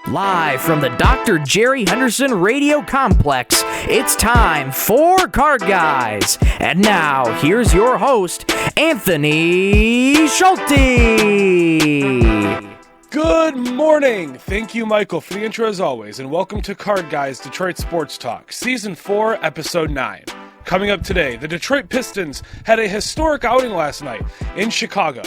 Live from the Dr. Jerry Henderson Radio Complex, it's time for Card Guys. And now, here's your host, Anthony Schulte. Good morning. Thank you, Michael, for the intro as always, and welcome to Card Guys Detroit Sports Talk, Season 4, Episode 9. Coming up today, the Detroit Pistons had a historic outing last night in Chicago.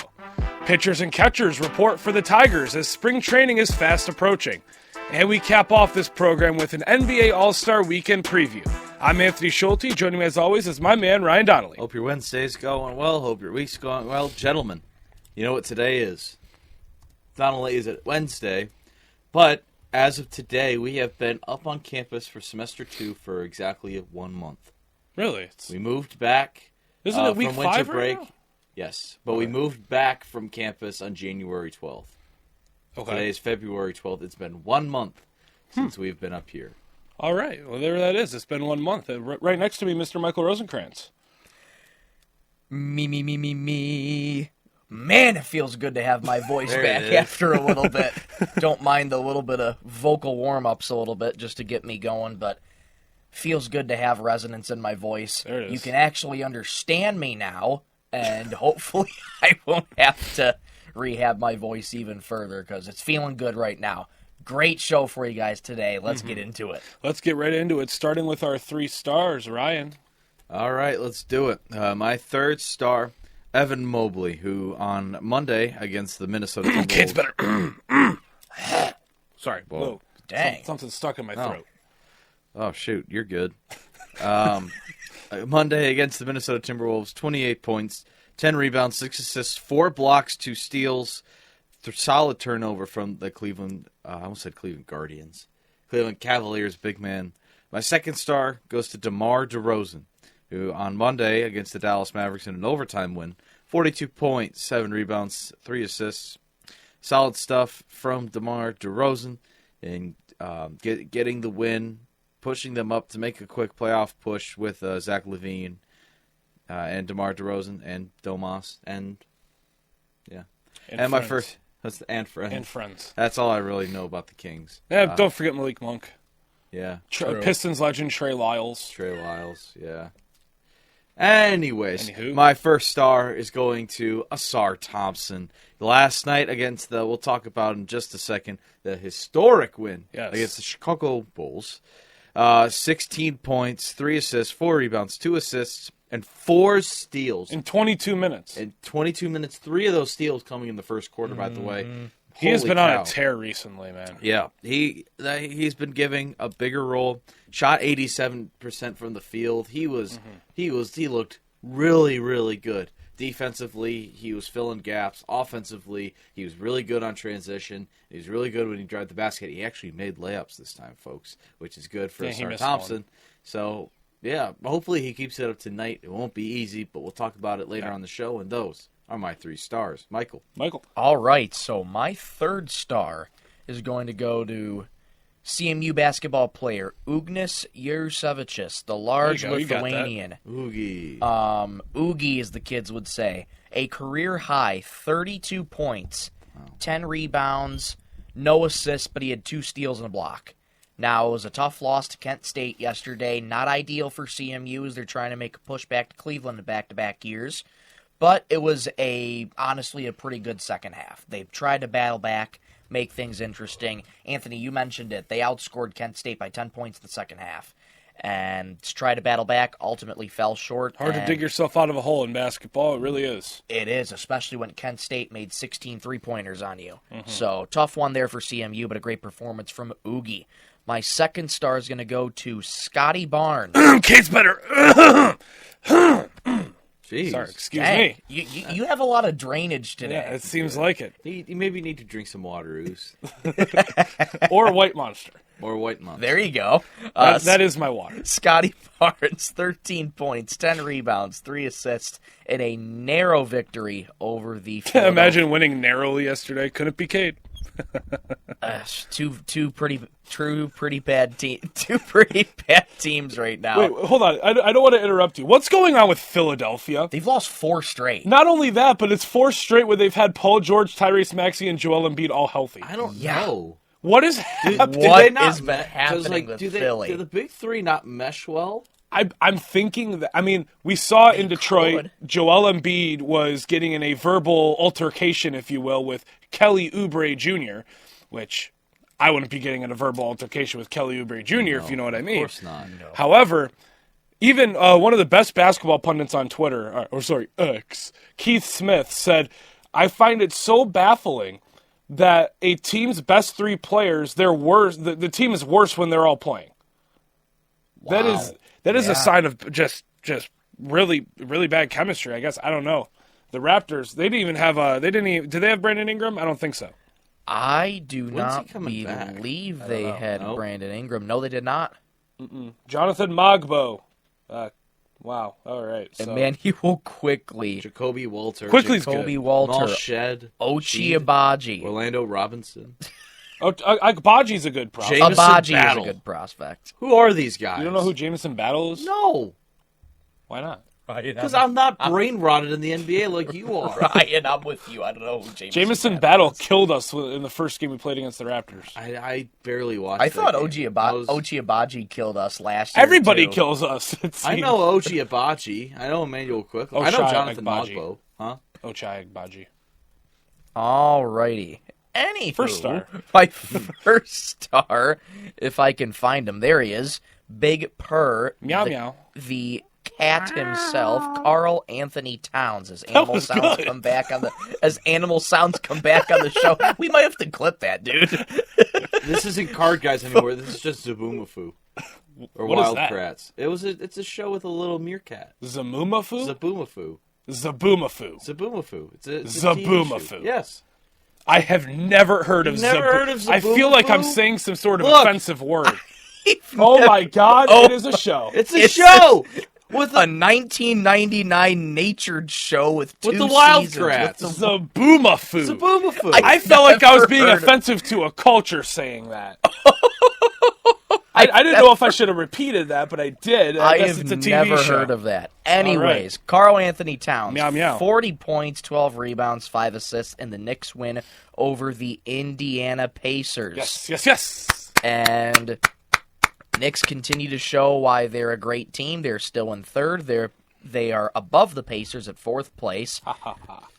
Pitchers and catchers report for the Tigers as spring training is fast approaching. And we cap off this program with an NBA All-Star Weekend preview. I'm Anthony Schulte. Joining me as always is my man, Ryan Donnelly. Hope your Wednesday's going well. Hope your week's going well. Gentlemen, you know what today is? Not only is it Wednesday, but as of today, we have been up on campus for semester 2 for exactly 1 month. Really? We moved back Isn't it week from winter 5 break. right now? Yes, but we moved back from campus on January 12th. Okay. Today is February 12th. It's been 1 month since we've been up here. All right. Well, there that is. It's been 1 month. Right next to me, Mr. Michael Rosenkranz. Me. Man, it feels good to have my voice back after a little bit. Don't mind the little bit of vocal warm-ups a little bit just to get me going, but feels good to have resonance in my voice. There it is. You can actually understand me now, and hopefully I won't have to rehab my voice even further because it's feeling good right now. Great show for you guys today. Let's get into it. Let's get right into it, starting with our 3 stars. Ryan. All right, let's do it. My third star, Evan Mobley, who on Monday against the Minnesota Timberwolves... Kids better. Sorry. Whoa. Dang. Something stuck in my throat. Oh, shoot, you're good. Monday against the Minnesota Timberwolves, 28 points, 10 rebounds, 6 assists, 4 blocks, 2 steals, solid turnover from the Cleveland Guardians. Cleveland Cavaliers big man. My second star goes to DeMar DeRozan, who on Monday against the Dallas Mavericks in an overtime win, 42 points, 7 rebounds, 3 assists. Solid stuff from DeMar DeRozan and getting the win, pushing them up to make a quick playoff push with Zach LaVine and DeMar DeRozan and Domas and my first friends. That's all I really know about the Kings. Yeah, don't forget Malik Monk. Yeah, Pistons legend Trey Lyles. Yeah. Anyways, my first star is going to Asar Thompson. Last night against we'll talk about in just a second, the historic win against the Chicago Bulls. 16 points, 3 assists, 4 rebounds, 2 assists, and 4 steals. In 22 minutes. 3 of those steals coming in the first quarter, by the way. He has been on a tear recently, man. Yeah, he's been giving a bigger role. Shot 87% from the field. He looked really, really good. Defensively, he was filling gaps. Offensively, he was really good on transition. He was really good when he drove the basket. He actually made layups this time, folks, which is good for Asar Thompson. One. So, yeah, hopefully he keeps it up tonight. It won't be easy, but we'll talk about it later on the show, and those are my 3 stars. Michael. All right, so my third star is going to go to CMU basketball player Ugnis Jursevičius, the large Lithuanian. Oogie. Oogie, as the kids would say. A career-high 32 points, 10 rebounds, no assists, but he had 2 steals and a block. Now, it was a tough loss to Kent State yesterday. Not ideal for CMU as they're trying to make a push back to Cleveland in back-to-back years. But it was honestly a pretty good second half. They tried to battle back, make things interesting. Anthony, you mentioned it. They outscored Kent State by 10 points in the second half. And tried to battle back, ultimately fell short. Hard to dig yourself out of a hole in basketball. It really is. It is, especially when Kent State made 16 three-pointers on you. So, tough one there for CMU, but a great performance from Oogie. My second star is going to go to Scotty Barnes. Kate's better. Jeez. Sorry, excuse me. You have a lot of drainage today. Yeah, it seems like it. You maybe need to drink some water, Oos. Or White Monster. There you go. That is my water. Scotty Barnes, 13 points, 10 rebounds, 3 assists, in a narrow victory over the Imagine winning narrowly yesterday. Couldn't be Kate. Two pretty bad teams right now. Wait, hold on. I don't want to interrupt you. What's going on with Philadelphia? They've lost 4 straight. Not only that, but it's 4 straight where they've had Paul George, Tyrese Maxey, and Joel Embiid all healthy. I don't know. What is happening? What has been happening with do Philly? Do the big three not mesh well? I'm thinking that, I mean, we saw in Detroit, could. Joel Embiid was getting in a verbal altercation, if you will, with Kelly Oubre Jr., which I wouldn't be getting in a verbal altercation with Kelly Oubre Jr., if you know what I mean. Of course not. No. However, even one of the best basketball pundits on Twitter, X, Keith Smith, said, I find it so baffling that a team's best three players, they're worse. The team is worse when they're all playing. Wow. That is a sign of just really, really bad chemistry, I guess. I don't know. The Raptors, they didn't even have did they have Brandon Ingram? I don't think so. I do When's not he coming back? believe they had Nope. Brandon Ingram. No, they did not. Jonathan Mogbo. Wow. All right. And So. man, he will quickly. Jacoby Walter. Quickly's Kobe good. Walter, Mal Shed. Ochi Abaji. Orlando Robinson. Agbaji's a good prospect. Jameson Abaji is a Battle. good prospect. Who are these guys? You don't know who Jameson Battle is? No. Why not? Because I'm not brain rotted in the NBA like you are. Ryan, I'm with you. I don't know who Jameson Battle killed us in the first game we played against the Raptors. I barely watched. I thought that Ochi game. I was- Abaji killed us last year. Everybody too. kills us. It I seems. know Ochi Abachi. I know Emmanuel Quickly. I know Ochai Jonathan Agbaji. Mogbo. Huh? Ochai Agbaji. Alrighty. Anywho, First star. My first star, if I can find him. There he is. Big Purr. Meow the, meow. The cat himself, Carl Anthony Towns, as animal was sounds good. come back on the show. We might have to clip that, dude. This isn't Card Guys anymore. This is just Zaboomafoo. Or What is Wild that? Kratts. It's a show with a little meerkat. Zamumafu? Zaboomafoo. Zaboomafoo. Zaboomafoo. It's a Zaboomafoo. TV show. Yes. I have never heard of You've never heard of I feel like I'm Zaboomafoo? saying some sort of Look. offensive word. Oh my god, it is a show. It's a show with A 1999 natured show with two the Wild seasons. Kratts. With the- Zaboomafoo. Zaboomafoo. I felt like I was being Never heard of- offensive to a culture saying that. I didn't know if I should have repeated that, but I did. I guess have it's a TV never show. heard of that. Anyways, Carl Anthony Towns, Meow, meow. 40 points, 12 rebounds, 5 assists, and the Knicks win over the Indiana Pacers. Yes. And Knicks continue to show why they're a great team. They're still in third. They are above the Pacers at fourth place.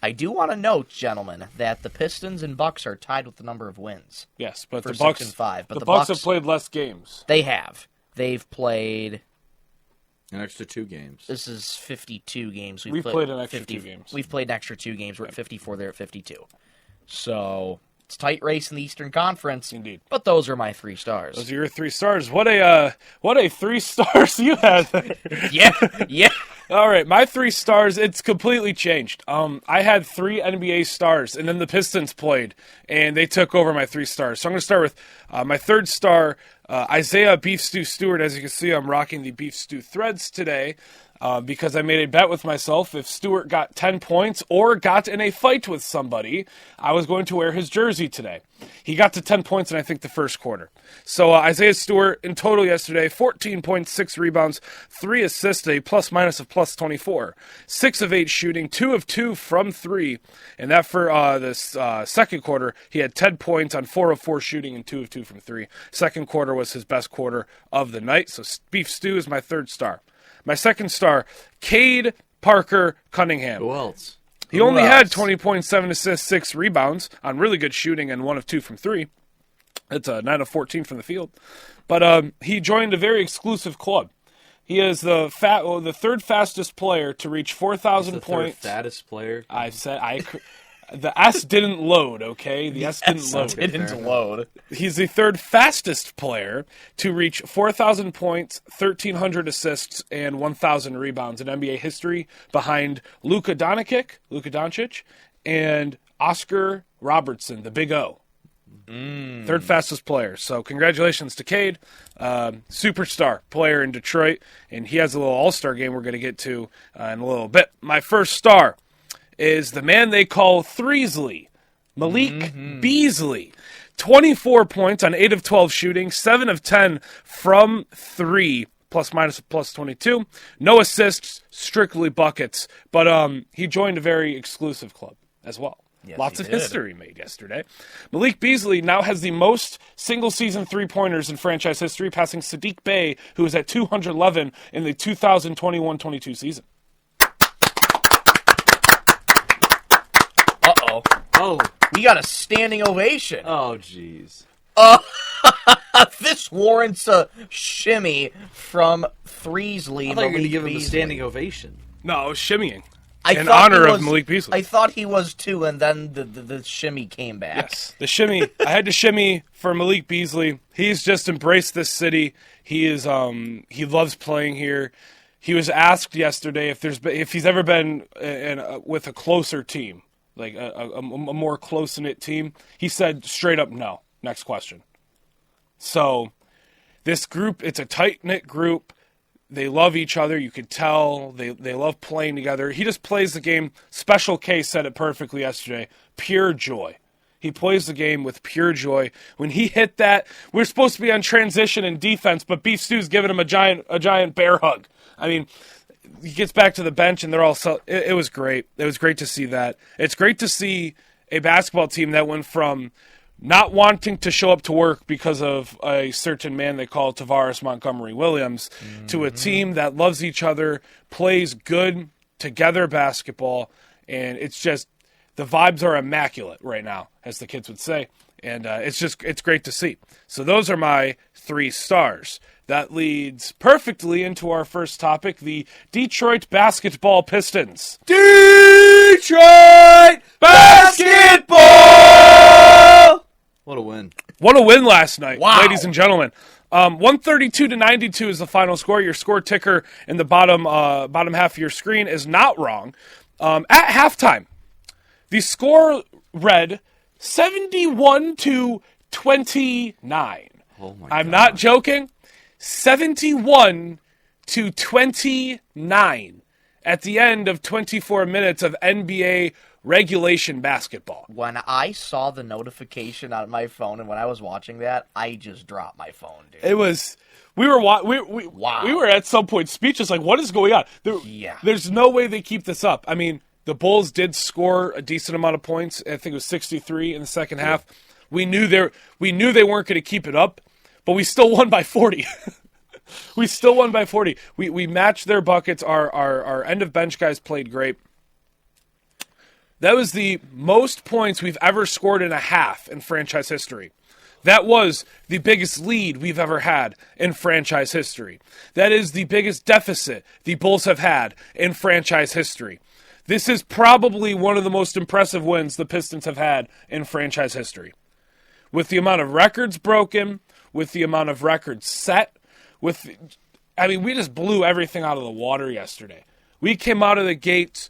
I do want to note, gentlemen, that the Pistons and Bucks are tied with the number of wins. Yes, but For the 6 Bucks and 5, but the the Bucks Bucks- have played less games. They have. They've played. An extra 2 games. This is 52 games. We've played an extra 2 games. We've played an extra 2 games. We're at 54. They're at 52. So it's a tight race in the Eastern Conference. Indeed. But those are my 3 stars. Those are your 3 stars. What a 3 stars you had there. Yeah. All right, my 3 stars, it's completely changed. I had 3 NBA stars, and then the Pistons played, and they took over my 3 stars. So I'm going to start with my 3rd star, Isaiah Beef Stew Stewart. As you can see, I'm rocking the Beef Stew threads today because I made a bet with myself. If Stewart got 10 points or got in a fight with somebody, I was going to wear his jersey today. He got to 10 points in, I think, the first quarter. So Isaiah Stewart, in total yesterday, 14 points, 6 rebounds, 3 assists, a plus-minus of plus 24. 6 of 8 shooting, 2 of 2 from 3. And that for this second quarter, he had 10 points on 4 of 4 shooting and 2 of 2 from 3. Second quarter was his best quarter of the night. So Beef Stew is my 3rd star. My 2nd star, Cade Parker Cunningham. Who else? He only had 20 points, 7 assists, 6 rebounds on really good shooting and 1 of 2 from 3. It's a 9 of 14 from the field. But he joined a very exclusive club. He is the 3rd fastest player to reach 4,000 points. The 3rd fattest player. The S didn't load, okay? The S didn't load. Didn't load. He's the 3rd fastest player to reach 4,000 points, 1,300 assists, and 1,000 rebounds in NBA history, behind Luka Doncic, and Oscar Robertson, the Big O. 3rd fastest player. So congratulations to Cade, superstar player in Detroit, and he has a little all-star game we're going to get to in a little bit. My 1st star is the man they call Threesley, Malik Beasley. 24 points on 8 of 12 shooting, 7 of 10 from 3, plus-minus plus 22. No assists, strictly buckets, but he joined a very exclusive club as well. Yes, Lots he of did. history made yesterday. Malik Beasley now has the most single-season three-pointers in franchise history, passing Sadiq Bey, who is at 211 in the 2021-22 season. Uh-oh. Oh, We got a standing ovation. oh, jeez. This warrants a shimmy from Threesley. I thought you were going to Malik give him a Beasley. standing ovation. No, it was shimmying. In honor of Malik Beasley. I thought he was too, and then the shimmy came back. Yes, the shimmy. I had to shimmy for Malik Beasley. He's just embraced this city. He is. He loves playing here. He was asked yesterday if he's ever been with a closer team, like a more close-knit team. He said straight up no. Next question. So this group, it's a tight-knit group. They love each other. You could tell they love playing together. He just plays the game. Special K said it perfectly yesterday. Pure joy. He plays the game with pure joy. When he hit that, we're supposed to be on transition and defense, but Beef Stew's giving him a giant bear hug. I mean, he gets back to the bench and they're all it was great. It was great to see that. It's great to see a basketball team that went from not wanting to show up to work because of a certain man they call Tavares Montgomery Williams, to a team that loves each other, plays good together basketball, and it's just the vibes are immaculate right now, as the kids would say, and it's great to see. So those are my 3 stars. That leads perfectly into our first topic, the Detroit Basketball Pistons. Detroit basketball! What a win. What a win last night, Wow. ladies and gentlemen. 132-92 is the final score. Your score ticker in the bottom half of your screen is not wrong. At halftime, the score read 71-29. Oh my I'm God. not joking. 71-29 at the end of 24 minutes of NBA regulation basketball. When I saw the notification on my phone and when I was watching that, I just dropped my phone, dude. It was. We were Wow. we were at some point speechless. Like, what is going on? Yeah. There's no way they keep this up. I mean, the Bulls did score a decent amount of points. I think it was 63 in the second half. We knew they weren't going to keep it up, but we still won by 40. We still won by 40. We matched their buckets. Our end of bench guys played great. That was the most points we've ever scored in a half in franchise history. That was the biggest lead we've ever had in franchise history. That is the biggest deficit the Bulls have had in franchise history. This is probably one of the most impressive wins the Pistons have had in franchise history. With the amount of records broken, with the amount of records set, we just blew everything out of the water yesterday. We came out of the gates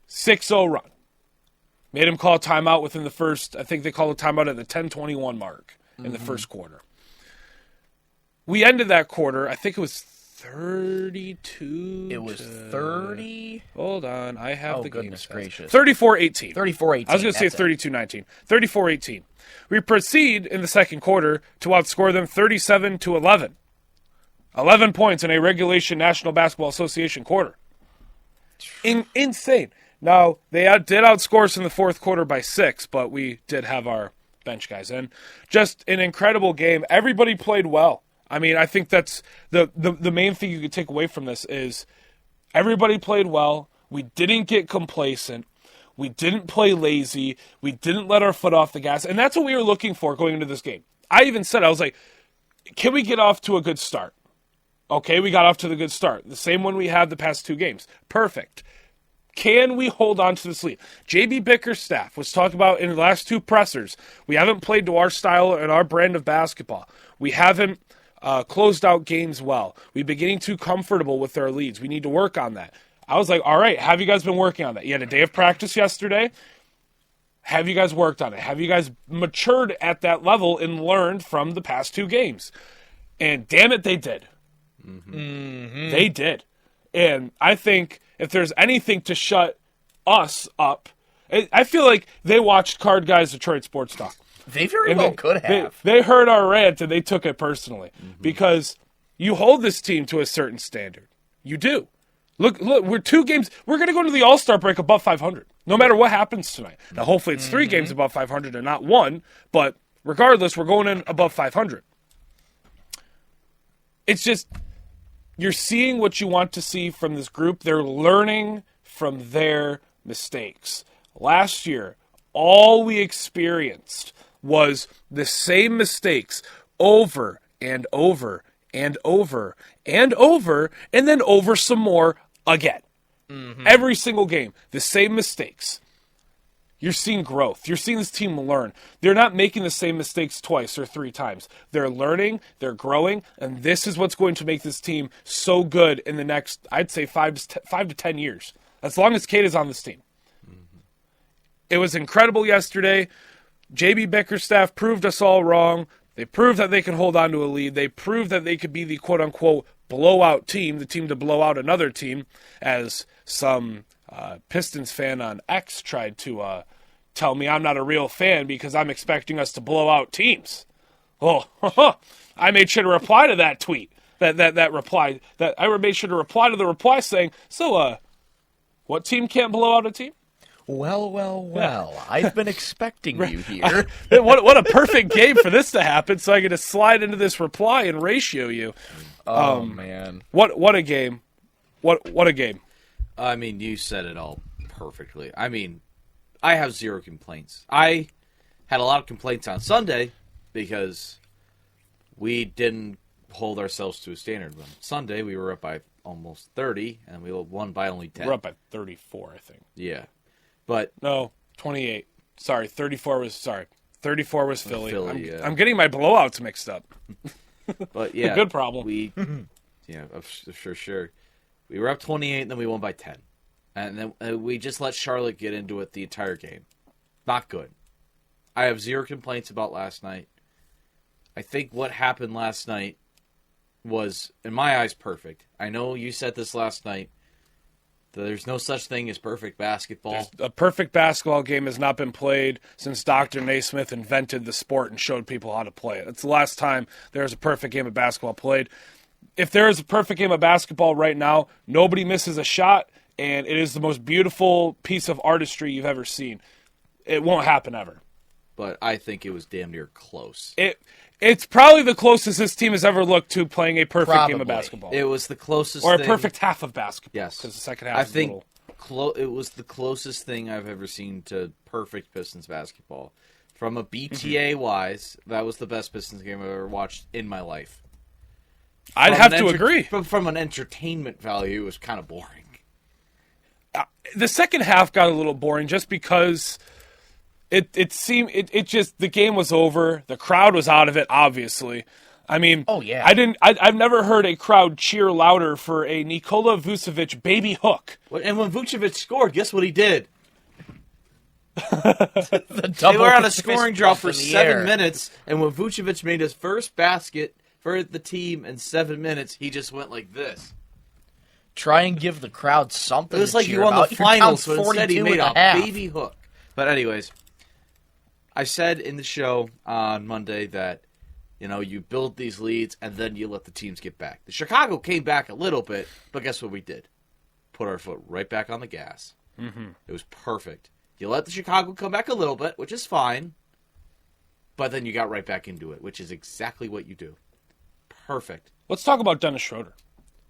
6-0 run. Made him call a timeout within the first, I think they called a timeout at the 10:21 mark in the first quarter. We ended that quarter, I think it was 32. It was 30. Hold on, I have Oh, the goodness game. gracious. 34-18. 34-18. I was going to say that's it. 32-19. 34-18. We proceed in the second quarter to outscore them 37-11. 11 points in a regulation National Basketball Association quarter. Insane. Now, they did outscore us in the fourth quarter by 6, but we did have our bench guys in. Just an incredible game. Everybody played well. I mean, I think that's the main thing you could take away from this is everybody played well. We didn't get complacent. We didn't play lazy. We didn't let our foot off the gas. And that's what we were looking for going into this game. I even said, I was like, can we get off to a good start? Okay, we got off to the good start. The same one we had the past 2 games. Perfect. Can we hold on to this lead? J.B. Bickerstaff was talked about in the last 2 pressers. We haven't played to our style and our brand of basketball. We haven't closed out games well. We've been getting too comfortable with our leads. We need to work on that. I was like, all right, have you guys been working on that? You had a day of practice yesterday. Have you guys worked on it? Have you guys matured at that level and learned from the past 2 games? And damn it, they did. Mm-hmm. They did. And I think if there's anything to shut us up, I feel like they watched Card Guys Detroit Sports Talk. They very well could have. They heard our rant and they took it personally because you hold this team to a certain standard. You do. Look, we're 2 games. We're going to go to the All-Star break above 500. No matter what happens tonight. Now, hopefully it's 3 games above 500 and not 1, but regardless, we're going in above 500. It's just, you're seeing what you want to see from this group. They're learning from their mistakes. Last year, all we experienced was the same mistakes over and over and over and over, and then over some more again. Every single game, the same mistakes. You're seeing growth. You're seeing this team learn. They're not making the same mistakes twice or 3 times. They're learning, they're growing, and this is what's going to make this team so good in the next, I'd say, 5 to 10 years, as long as Kate is on this team. It was incredible yesterday. JB Bickerstaff proved us all wrong. They proved that they can hold on to a lead. They proved that they could be the quote-unquote blowout team, the team to blow out another team, as some Pistons fan on X tried to tell me I'm not a real fan because I'm expecting us to blow out teams. Oh, I made sure to reply to that tweet. That reply. That I made sure to reply to the reply saying, so, what team can't blow out a team? Well. I've been expecting you here. What a perfect game for this to happen, so I get to slide into this reply and ratio you. Oh, man. What a game. What a game. I mean, you said it all perfectly. I mean, I have 0 complaints. I had a lot of complaints on Sunday because we didn't hold ourselves to a standard. On Sunday, we were up by almost 30, and we won by only 10. We're up by 34, I think. Yeah. But no, 28. Sorry, 34 was Philly. Philly, I'm getting my blowouts mixed up. But yeah, good problem. For sure. We were up 28, and then we won by 10. And then we just let Charlotte get into it the entire game. Not good. I have 0 complaints about last night. I think what happened last night was, in my eyes, perfect. I know you said this last night. There's no such thing as perfect basketball. A perfect basketball game has not been played since Dr. Naismith invented the sport and showed people how to play it. It's the last time there was a perfect game of basketball played. If there is a perfect game of basketball right now, nobody misses a shot, and it is the most beautiful piece of artistry you've ever seen. It won't happen ever. But I think it was damn near close. It's probably the closest this team has ever looked to playing a perfect game of basketball. It was the closest or a perfect half of basketball. Yes. Because the second half I is think it was the closest thing I've ever seen to perfect Pistons basketball. From a BTA-wise, that was the best Pistons game I've ever watched in my life. I'd have to agree. From an entertainment value, it was kind of boring. The second half got a little boring just because it seemed the game was over. The crowd was out of it, obviously. I mean, oh yeah, I've never heard a crowd cheer louder for a Nikola Vucevic baby hook. And when Vucevic scored, guess what he did? They were on a scoring drought for 7 minutes, and when Vucevic made his first basket for the team in 7 minutes, he just went like this. Try and give the crowd something. It was like he won the finals, so instead he made a baby hook. But anyways, I said in the show on Monday that, you build these leads and then you let the teams get back. The Chicago came back a little bit, but guess what we did? Put our foot right back on the gas. Mm-hmm. It was perfect. You let the Chicago come back a little bit, which is fine, but then you got right back into it, which is exactly what you do. Perfect. Let's talk about Dennis Schroeder.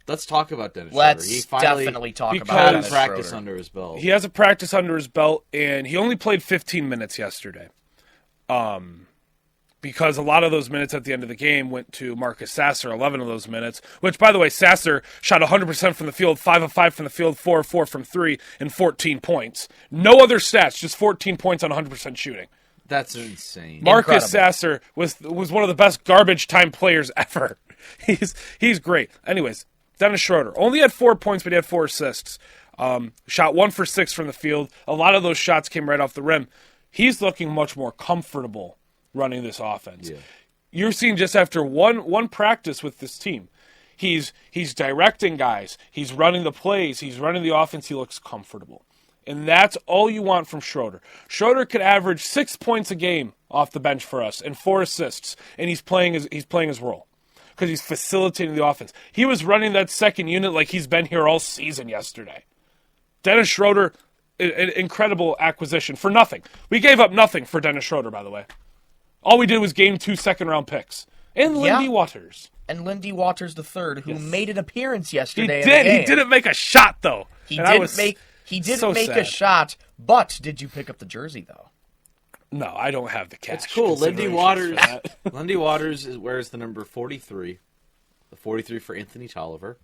Let's talk about Dennis Schroeder. Let's definitely talk about Dennis Schroeder. Practice under his belt. He has a practice under his belt, and he only played 15 minutes yesterday. Because a lot of those minutes at the end of the game went to Marcus Sasser, 11 of those minutes, which, by the way, Sasser shot 100% from the field, 5 of 5 from the field, 4 of 4 from 3, and 14 points. No other stats, just 14 points on 100% shooting. That's insane. Marcus Sasser was one of the best garbage time players ever. He's great. Anyways, Dennis Schroeder only had 4 points, but he had 4 assists. Shot 1 for 6 from the field. A lot of those shots came right off the rim. He's looking much more comfortable running this offense. Yeah. You're seeing just after one practice with this team, he's directing guys. He's running the plays. He's running the offense. He looks comfortable. And that's all you want from Schroeder. Schroeder could average 6 points a game off the bench for us and 4 assists, and he's playing his role because he's facilitating the offense. He was running that second unit like he's been here all season yesterday. Dennis Schroeder, an incredible acquisition for nothing. We gave up nothing for Dennis Schroeder, by the way. All we did was gain 2 second-round picks. And Lindy Waters. And Lindy Waters III, who made an appearance yesterday. He did. He didn't make a shot, though. He didn't make a shot, but did you pick up the jersey, though? No, I don't have the cash. It's cool. Lindy Waters. Lindy Waters wears the number 43. The 43 for Anthony Tolliver.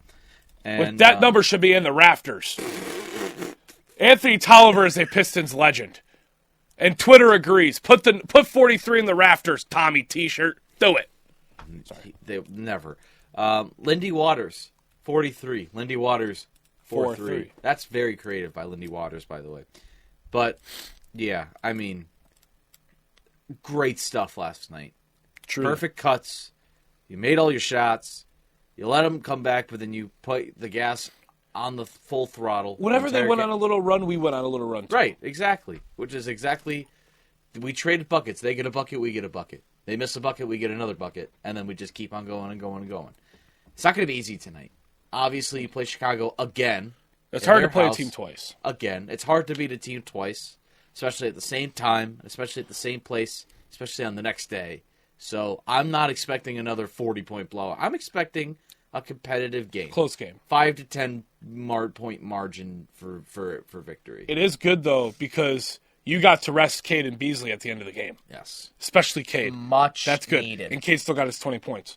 And that number should be in the rafters. Anthony Tolliver is a Pistons legend. And Twitter agrees. Put 43 in the rafters, Tommy T-shirt. Do it. They never. Lindy Waters, 43. Lindy Waters, 4-3. That's very creative by Lindy Waters, by the way. But, yeah, I mean, great stuff last night. True. Perfect cuts. You made all your shots. You let them come back, but then you put the gas on the full throttle. Whenever they went on a little run, we went on a little run, too. Right, exactly. Which is exactly... We traded buckets. They get a bucket, we get a bucket. They miss a bucket, we get another bucket. And then we just keep on going and going and going. It's not going to be easy tonight. Obviously, you play Chicago again. It's hard to play a team twice. Again. It's hard to beat a team twice, especially at the same time, especially at the same place, especially on the next day. So I'm not expecting another 40-point blowout. I'm expecting a competitive game. Close game. 5 to 10 point margin for victory. It is good, though, because you got to rest Cade and Beasley at the end of the game. Yes. Especially Cade. That's good. Needed. And Cade still got his 20 points.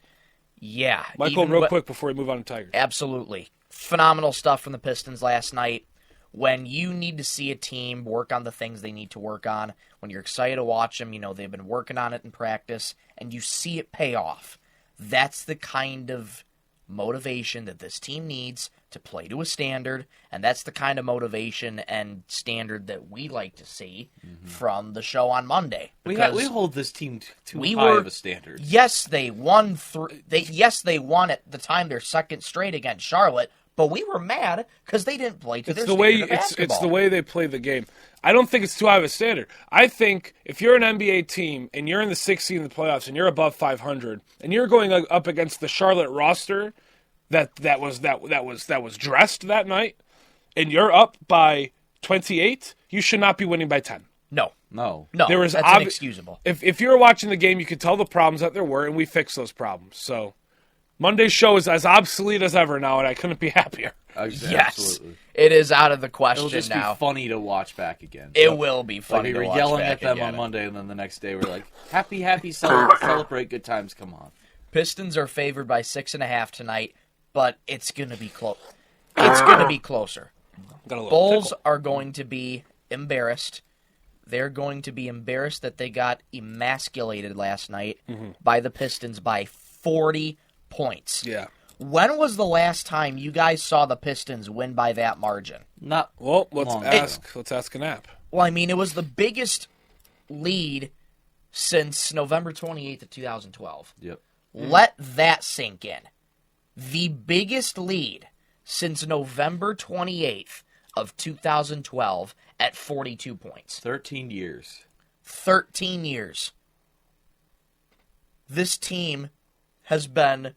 Yeah. Michael, real quick before we move on to Tigers. Absolutely. Phenomenal stuff from the Pistons last night. When you need to see a team work on the things they need to work on, when you're excited to watch them, you know, they've been working on it in practice, and you see it pay off. That's the kind of motivation that this team needs to play to a standard, and that's the kind of motivation and standard that we like to see from the show on Monday. We hold this team too high of a standard. Yes, they won. They won at the time their second straight against Charlotte, but we were mad because they didn't play to their standard of basketball. It's the way they play the game. I don't think it's too high of a standard. I think if you're an NBA team and you're in the 6th seed in the playoffs and you're above 500 and you're going up against the Charlotte roster that was dressed that night, and you're up by 28, you should not be winning by 10. No. That's inexcusable. If you were watching the game, you could tell the problems that there were, and we fixed those problems. So Monday's show is as obsolete as ever now, and I couldn't be happier. Absolutely. Yes, it is out of the question now. It'll just be funny to watch back again. It will be funny to watch back again. We were yelling at them on Monday, and then the next day we're like, happy, celebrate, good times, come on. Pistons are favored by 6.5 tonight, but it's going to be close. It's going to be closer. Bulls are going to be embarrassed. They're going to be embarrassed that they got emasculated last night by the Pistons by 40 points. Yeah. When was the last time you guys saw the Pistons win by that margin? Not well. Let's ask an app. Well, I mean, it was the biggest lead since November 28th of 2012. Yep. Let that sink in. The biggest lead since November 28th of 2012 at 42 points. 13 years. 13 years. This team has been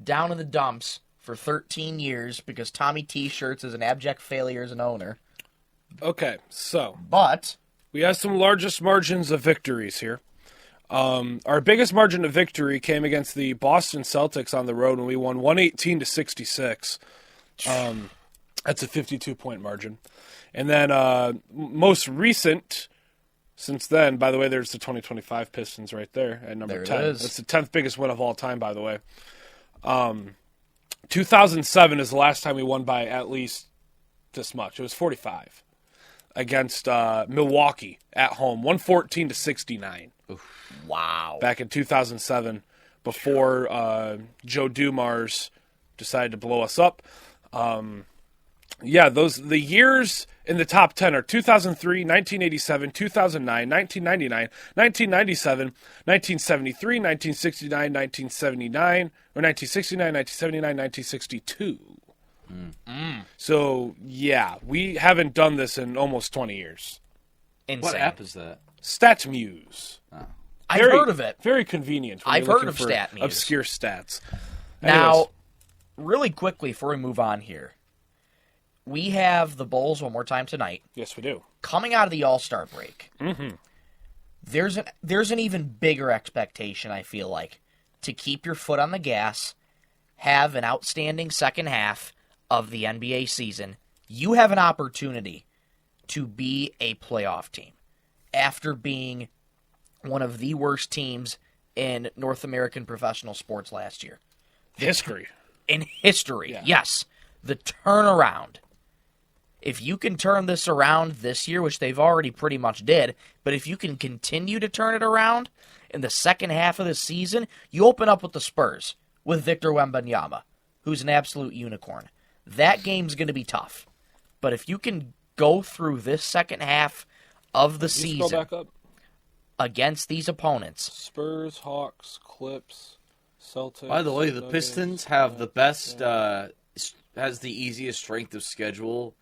down in the dumps for 13 years because Tommy T-Shirts is an abject failure as an owner. Okay, so. But we have some largest margins of victories here. Our biggest margin of victory came against the Boston Celtics on the road when we won 118-66. That's a 52-point margin. And then most recent, since then, by the way, there's the 2025 Pistons right there at number 10. That's the 10th biggest win of all time, by the way. 2007 is the last time we won by at least this much. It was 45 against Milwaukee at home, 114-69. Wow. Back in 2007, before Joe Dumars decided to blow us up. The years in the top 10 are 2003, 1987, 2009, 1999, 1997, 1973, 1969, 1979, or 1969, 1979, 1962. So, yeah, we haven't done this in almost 20 years. Insane. What app is that? StatMuse. Oh. I've heard of it. Very convenient. I've heard of StatMuse. Obscure stats. Now, really quickly before we move on here, we have the Bulls one more time tonight. Yes, we do. Coming out of the All-Star break, Mm-hmm. there's an even bigger expectation, I feel like, to keep your foot on the gas, have an outstanding second half of the NBA season. You have an opportunity to be a playoff team after being one of the worst teams in North American professional sports last year. History. In history, Yeah. yes. The turnaround. If you can turn this around this year, which they've already pretty much did, but if you can continue to turn it around in the second half of the season, you open up with the Spurs, with Victor Wembanyama, who's an absolute unicorn. That game's going to be tough. But if you can go through this second half of the Can you scroll season back up? against these opponents, Spurs, Hawks, Clips, Celtics. By the way, the Nuggets, Pistons have the best, has the easiest strength of schedule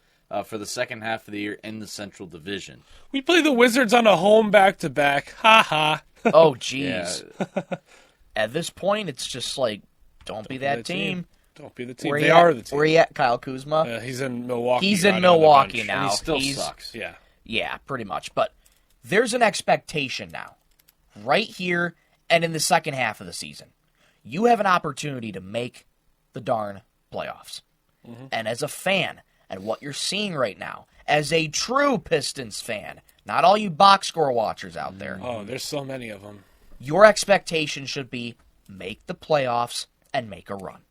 for the second half of the year in the Central Division. We play the Wizards on a home back-to-back. Ha-ha. oh, jeez. Yeah, At this point, it's just like, don't be that team. Don't be the team. Where They you are at? the team. Where you at, Kyle Kuzma? He's in Milwaukee. He's right in on the Milwaukee bench. now. and he still He's- sucks. Yeah. Yeah, pretty much. But there's an expectation now, right here and in the second half of the season. You have an opportunity to make the darn playoffs. And as a fan, and what you're seeing right now, as a true Pistons fan, not all you box score watchers out there, Oh, there's so many of them. your expectation should be make the playoffs and make a run.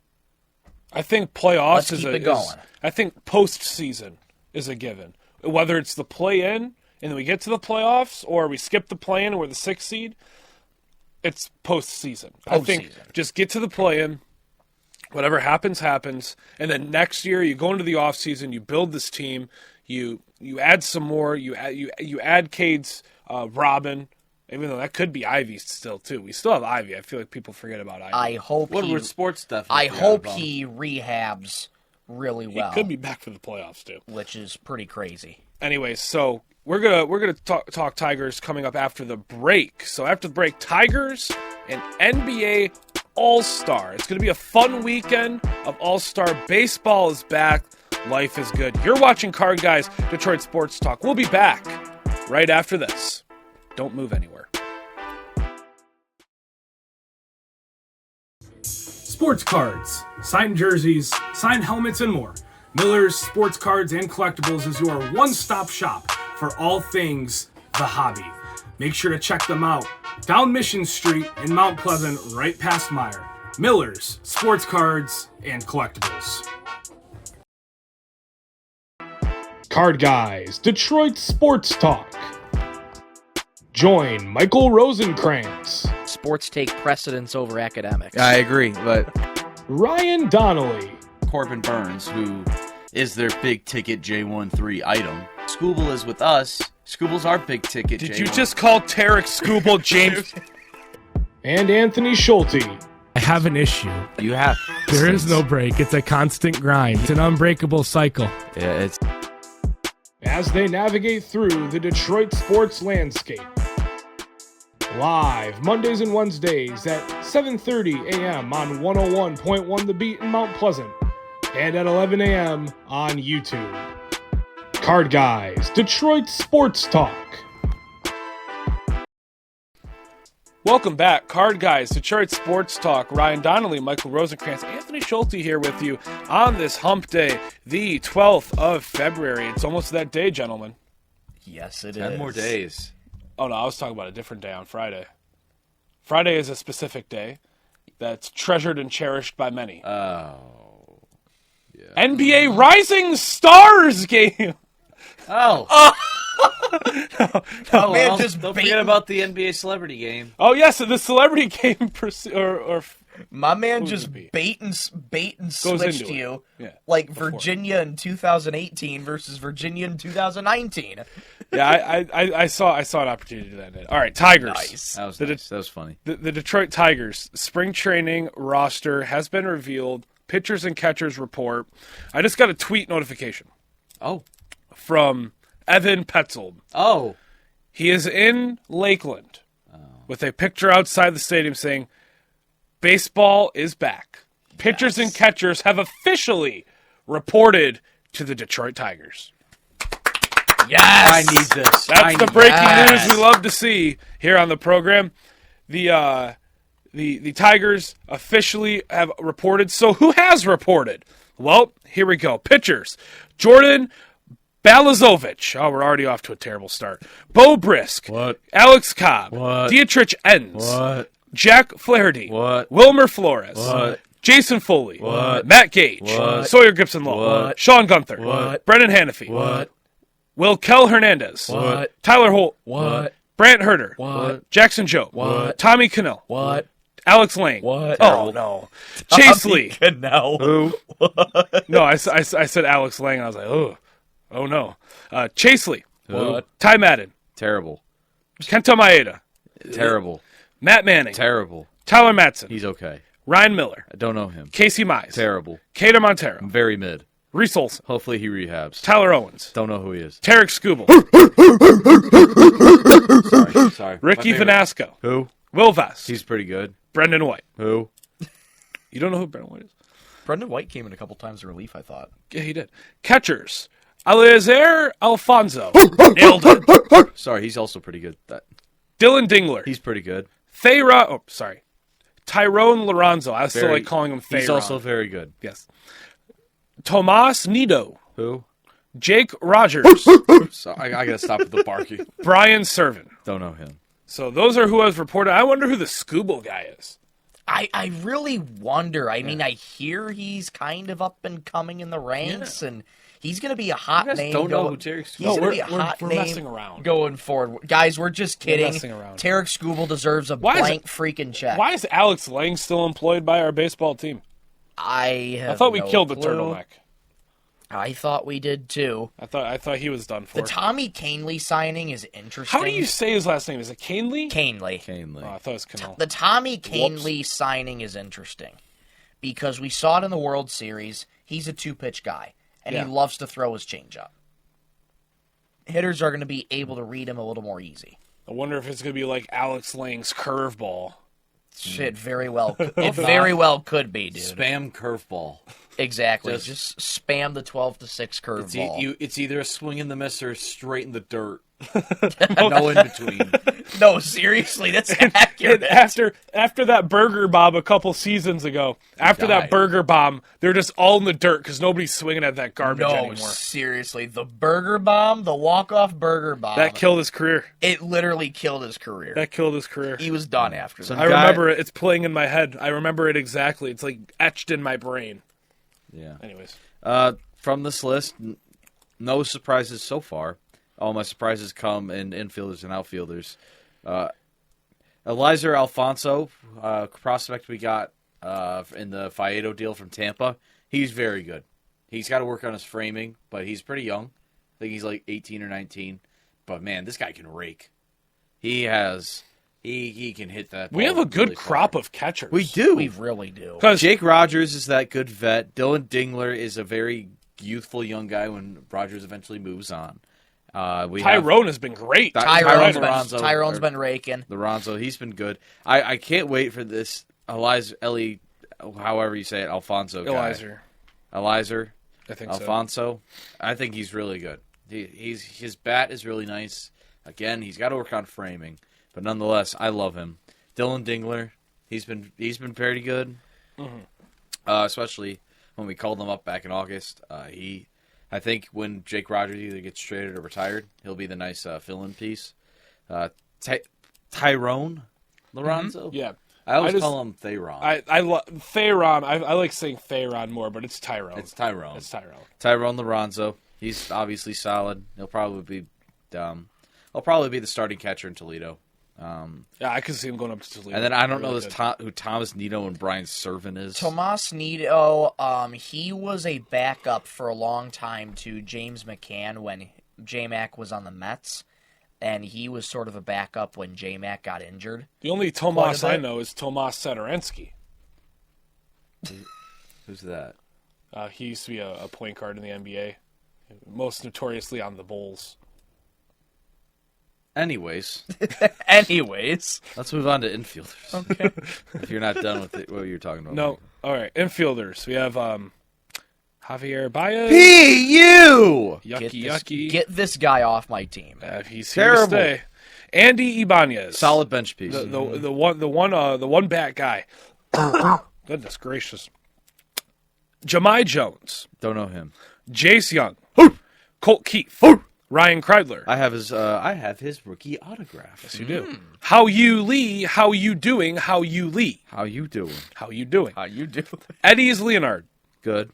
I think playoffs Let's is keep a it going. I think postseason is a given. Whether it's the play-in and then we get to the playoffs, or we skip the play-in and we're the 6th seed, it's postseason. I think Postseason. just get to the play-in. Whatever happens, happens. And then next year, you go into the offseason, you build this team, you add some more, you add Cade's Robin, even though that could be Ivy still, too. We still have Ivy. I feel like people forget about Ivy. I hope Woodward Sports stuff. I hope he rehabs really He well, could be back for the playoffs, too. which is pretty crazy. Anyways, so we're gonna talk Tigers coming up after the break. So after the break, Tigers and NBA All-Star. It's gonna be a fun weekend of All-Star. Baseball is back. Life is good. You're watching Card Guys Detroit Sports Talk. We'll be back right after this. Don't move anywhere. Sports cards, signed jerseys, signed helmets, and more. Miller's Sports Cards and Collectibles is your one-stop shop for all things the hobby. Make sure to check them out down Mission Street in Mount Pleasant, right past Meyer. Miller's Sports Cards and Collectibles. Card Guys, Detroit Sports Talk. Join Michael Rosenkranz, Sports take precedence over academics. I agree, but Ryan Donnelly, Corbin Burns, who is their big ticket J13 item. Scooble is with us. Scooble's our big ticket. Did J1. you just call Tarek Scooble James? and Anthony Schulte. I have an issue. You have. There is no break. It's a constant grind. It's an unbreakable cycle. Yeah, it's. As they navigate through the Detroit sports landscape. Live Mondays and Wednesdays at 7:30 a.m. on 101.1 The Beat in Mount Pleasant and at 11 a.m. on YouTube. Card Guys, Detroit Sports Talk. Welcome back, Card Guys, Detroit Sports Talk. Ryan Donnelly, Michael Rosenkranz, Anthony Schulte here with you on this hump day, the 12th of February. It's almost that day, gentlemen. Yes, it is. 10 more days. Oh, no, I was talking about a different day on Friday. Friday is a specific day that's treasured and cherished by many. Oh. NBA Rising Stars game. Oh. Man, well, just don't baiting- forget about the NBA celebrity game. Oh, yes, the celebrity game, My man Who just would it bait and Goes switched into it. you Yeah, like before. Virginia in 2018 versus Virginia in 2019. yeah, I saw an opportunity to do that. All right, Tigers. Nice. That was The nice. That was funny. The Detroit Tigers spring training roster has been revealed. Pitchers and catchers report. I just got a tweet notification Oh. from Evan Petzold. Oh. He is in Lakeland with a picture outside the stadium saying, "Baseball is back. Pitchers and catchers have officially reported to the Detroit Tigers. Yes! I need this. That's the breaking news we love to see here on the program. The Tigers officially have reported. So who has reported? Well, here we go. Pitchers: Jordan Balazovic. Oh, we're already off to a terrible start. Bo Brisk. What? Alex Cobb. What? Dietrich Enns. What? Jack Flaherty. What? Wilmer Flores. What? Jason Foley. What? Matt Gage. What? Sawyer Gibson-Law. What? Sean Gunther. What? Brendan Hanafy. What? Wilkel Hernandez. What? Tyler Holt. What? Brant Herter. What? Jackson Joe. What? Tommy Cannell. What? Alex Lang. What? Oh, no. Chase Lee. No. Who? No, I said Alex Lang. I was like, oh no. Chase Lee. What? Ty Madden. Terrible. Kenta Maeda. Terrible. Matt Manning. Terrible. Tyler Matson. He's okay. Ryan Miller. I don't know him. Casey Mize. Terrible. Cater Montero. Very mid. Reese Olson. Hopefully he rehabs. Tyler Owens. Don't know who he is. Tarek Skubal. Sorry. Ricky My favorite. Vanasco. Who? Will Vest. He's pretty good. Brendan White. Who? You don't know who Brendan White is? Brendan White came in a couple times in relief, I thought. Yeah, he did. Catchers. Eliezer Alfonso. Nailed it. Sorry, he's also pretty good. Dylan Dingler. He's pretty good. Tyrone Lorenzo. I still like calling him Thayron. He's also very good. Yes. Tomas Nido. Who? Jake Rogers. So I gotta stop with the barking. Brian Servin. Don't know him. So those are who has reported. I wonder who the Scooble guy is. I really wonder. I mean, I hear he's kind of up and coming in the ranks, and he's going to be a hot You guys name. don't know who Tarek Skubal is? He's going to be a we're hot we're name messing around. going forward. Guys, we're just kidding. messing around. Tarek Skubal deserves a Why is blank freaking check. Why is Alex Lang still employed by our baseball team? I thought we no killed the clue. turtleneck. I thought we did too. I thought he was done for. The Tommy Canely signing is interesting. How do you say his last name? Is it Canely? Canely? Oh, I thought it was Cannell. The Tommy Canely signing is interesting because we saw it in the World Series. He's a two-pitch guy, and Yeah. he loves to throw his changeup. Hitters are going to be able to read him a little more easy. I wonder if it's going to be like Alex Lang's curveball. It very well could be, dude. Spam curveball. Exactly. Just spam the 12-6 curveball. It's either a swing and the miss or straight in the dirt. No in between. No, seriously, that's accurate. And after that burger bomb a couple seasons ago, after that died. burger bomb, they're just all in the dirt because nobody's swinging at that garbage No, anymore. seriously, the burger bomb, the walk-off burger bomb, That killed his career. it literally killed his career. That killed his career. He was done after that. I remember it. It's playing in my head. I remember it exactly. It's like etched in my brain. Yeah. Anyways. From this list, no surprises so far. All my surprises come in infielders and outfielders. Eliezer Alfonso, prospect we got in the Faedo deal from Tampa, he's very good. He's got to work on his framing, but he's pretty young. I think he's like 18 or 19. But, man, this guy can rake. He can hit that ball. We have a good really crop far. of catchers. We do. We really do. Because Jake Rogers is that good vet. Dylan Dingler is a very youthful young guy when Rogers eventually moves on. Tyrone has been great. Tyrone's been raking. Lorenzo, he's been good. I can't wait for this Ellie, however you say it, Alfonso guy. Eliezer. I think Alfonso. I think he's really good. His bat is really nice. Again, he's got to work on framing, but nonetheless, I love him. Dylan Dingler, he's been pretty good, especially when we called him up back in August. I think when Jake Rogers either gets traded or retired, he'll be the nice fill-in piece. Tyrone Lorenzo? Yeah. I always call him Thayron. Thayron. I like saying Thayron more, but it's Tyrone. It's Tyrone. Tyrone. Tyrone Lorenzo. He's obviously solid. He'll probably be the starting catcher in Toledo. Yeah, I could see him going up to Toledo. And then I don't know Really who Thomas Nido and Brian Servin is. Tomas Nido, he was a backup for a long time to James McCann when J-Mac was on the Mets, and he was sort of a backup when J-Mac got injured. The only Tomas I know is Tomas Sedorensky. Who's that? He used to be a point guard in the NBA, most notoriously on the Bulls. Anyways, Anyways, let's move on to infielders. okay. If you're not done with what you're talking about. No. All right. Infielders. We have Javier Baez. P.U. Yucky. Get this guy off my team. He's here to stay. Andy Ibanez. Solid bench piece. The one bat guy. Goodness gracious. Jahmai Jones. Don't know him. Jace Young. Colt Keith. Ryan Kreidler. I have his rookie autograph. Yes, you do. How you Lee? How you doing? How you Lee? How you doing? How you doing? How you do? Eddie's Leonard. Good.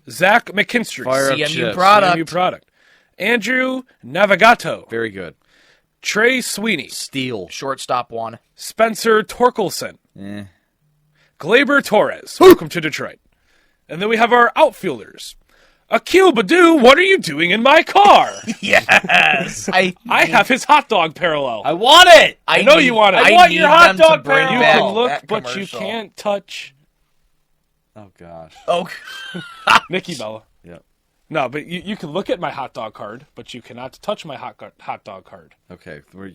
Zach McKinstry. Fire up CMU chips. product. CMU product. Andrew Navigato. Very good. Trey Sweeney. Steel. Shortstop 1. Spencer Torkelson. Eh. Glaber Torres. Welcome to Detroit. And then we have our outfielders. Akil Badu, what are you doing in my car? Yes. I have his hot dog parallel. I want it. I know you want it. I want need your hot them to dog bring You parallel. back can look, that but you commercial. can't touch Oh gosh. Oh, Nikki Bella. Yep. No, but you can look at my hot dog card, but you cannot touch my hot dog card. Okay. We're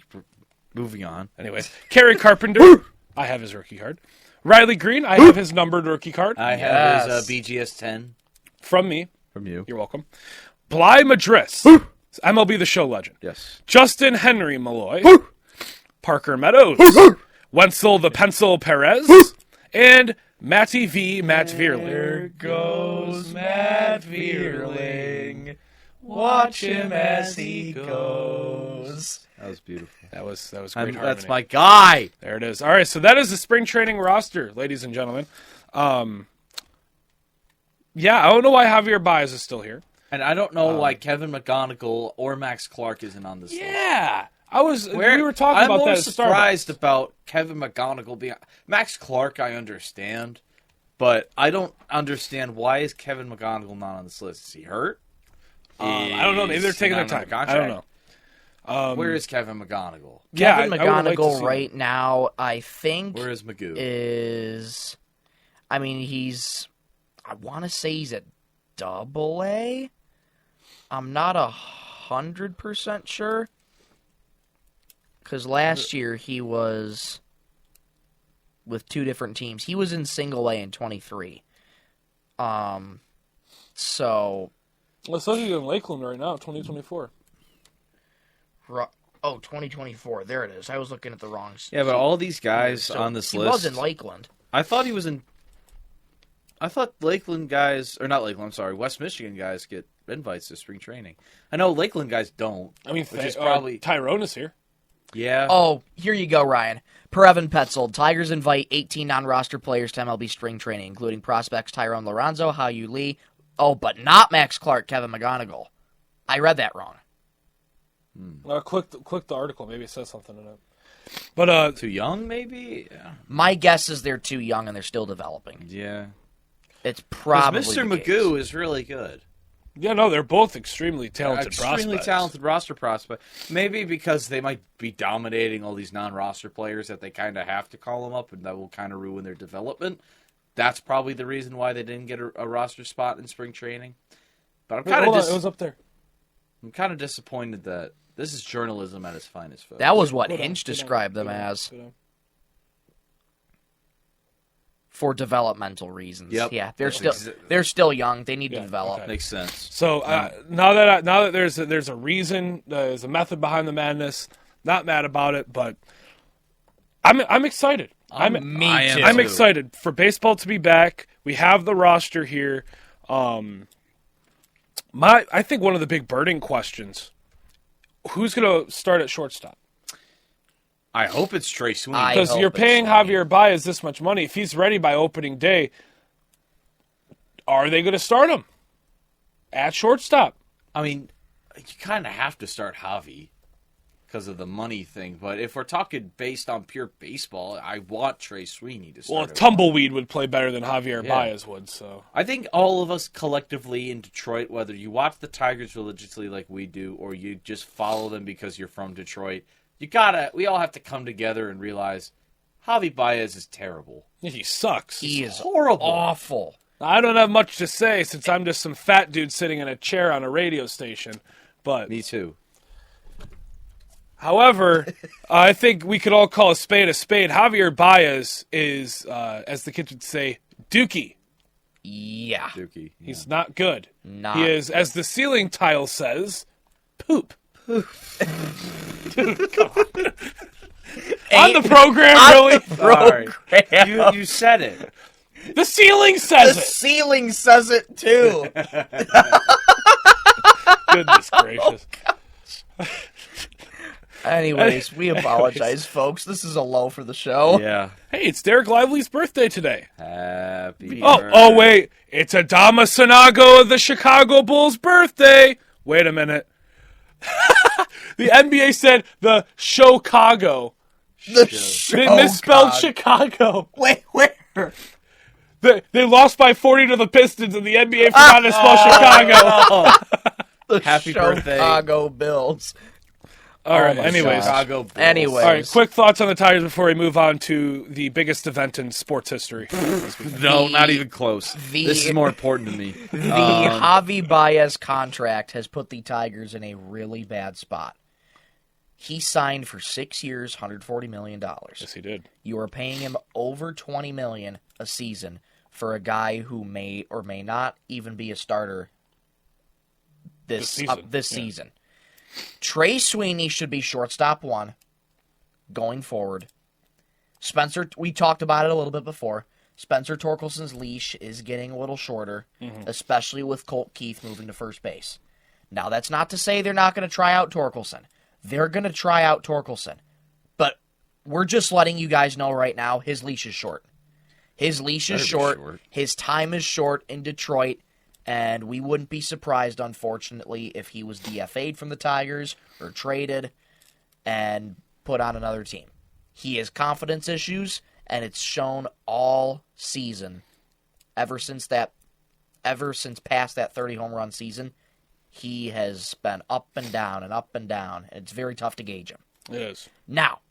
moving on. Anyways, Kerry Carpenter, I have his rookie card. Riley Green, I have his numbered rookie card. I have his BGS 10 From me. from you. You're welcome. Bly Madris, MLB The Show legend. Yes. Justin Henry Malloy, Parker Meadows, Wenzel the Pencil Perez, and Matty V. Matt Vierling. goes Matt Vierling. Watch him as he goes. That was beautiful. That was great harmony. That's my guy. There it is. All right, so that is the spring training roster, ladies and gentlemen. Yeah, I don't know why Javier Baez is still here. And I don't know why Kevin McGonigal or Max Clark isn't on this list. Yeah, we were talking about that. I'm more at surprised about Kevin McGonigal being Max Clark. I understand, but I don't understand why is Kevin McGonigal not on this list? Is he hurt? I don't know. Maybe they're Is he taking their not under time. I don't know. Where is Kevin McGonigal? Yeah, Kevin I would like to McGonigal see right now, I think, Where is Magoo? is... I mean, I want to say he's at Double-A. I'm not 100% sure. Because last year he was with two different teams. He was in Single-A in 23. So... Let's look at in Lakeland right now, 2024. 2024. There it is. I was looking at the wrong... Yeah, but all these guys on this he list... was in Lakeland. I thought he was in... I thought Lakeland guys... Or not Lakeland, I'm sorry. West Michigan guys get invites to spring training. I know Lakeland guys don't. I mean, which is probably... Tyrone is here. Yeah. Oh, here you go, Ryan. Per Evan Petzold, Tigers invite 18 non-roster players to MLB spring training, including prospects Tyrone Lorenzo, Hao-Yu Lee. Oh, but not Max Clark, Kevin McGonigal. I read that wrong. Click the article. Maybe it says something in it. But Too young, maybe? Yeah. My guess is they're too young and they're still developing. Yeah. It's Because probably Mr. the Magoo case. is really good. yeah, no, they're both extremely talented Extremely prospects. talented roster prospect. Maybe because they might be dominating all these non-roster players that they kind of have to call them up, and that will kind of ruin their development. That's probably the reason why they didn't get a roster spot in spring training. But Wait, hold on, it was up there. I'm kind of disappointed that this is journalism at its finest, folks. That was what Hold on, Hinch hold on, described them hold on, as hold on. for developmental reasons. Yep. Yeah, That's they're still young. They need Yeah, to develop. okay. Makes sense. So now that there's a reason, there's a method behind the madness. Not mad about it, but I'm excited. I'm excited for baseball to be back. We have the roster here. I think one of the big burning questions: who's going to start at shortstop? I hope it's Trey Sweeney. Because you're paying Javier Baez this much money. If he's ready by opening day, are they going to start him at shortstop? I mean, you kind of have to start Javi because of the money thing. But if we're talking based on pure baseball, I want Trey Sweeney to start. Well, him. Tumbleweed would play better than Javier Baez would. So I think all of us collectively in Detroit, whether you watch the Tigers religiously like we do, or you just follow them because you're from Detroit, we all have to come together and realize Javi Baez is terrible. he sucks. He is horrible. awful. I don't have much to say since I'm just some fat dude sitting in a chair on a radio station. But Me too. however, I think we could all call a spade a spade. Javier Baez is, as the kids would say, dookie. Yeah. Dookie. Yeah. He's not good. Not He is, as the ceiling tile says, poop. On the program, really? Sorry. You said it. The ceiling says The it. ceiling says it too. Goodness gracious. Anyways, we apologize, folks. This is a low for the show. Yeah. Hey, it's Derek Lively's birthday today. Happy Oh, wait. It's Adama Sanago of the Chicago Bulls' birthday. Wait a minute. The NBA said the Chicago. They misspelled Chicago. Wait, where? They lost by 40 to the Pistons, and the NBA forgot to spell Chicago. The Happy birthday. Chicago Bills. All right, my anyways. Chicago Bulls. Anyways. All right, quick thoughts on the Tigers before we move on to the biggest event in sports history. No, not even close. the- This is more important to me. The Javi Baez contract has put the Tigers in a really bad spot. He signed for 6 years, $140 million. Yes, he did. You are paying him over $20 million a season for a guy who may or may not even be a starter this season. Trey Sweeney should be shortstop 1 going forward. Spencer, we talked about it a little bit before. Spencer Torkelson's leash is getting a little shorter, especially with Colt Keith moving to first base. Now, that's not to say they're not going to try out Torkelson. They're going to try out Torkelson. But we're just letting you guys know right now, his leash is short. His leash is short. His time is short in Detroit. And we wouldn't be surprised, unfortunately, if he was DFA'd from the Tigers or traded and put on another team. He has confidence issues, and it's shown all season. Ever since past that 30 home run season, he has been up and down and up and down. And it's very tough to gauge him. It is. Now,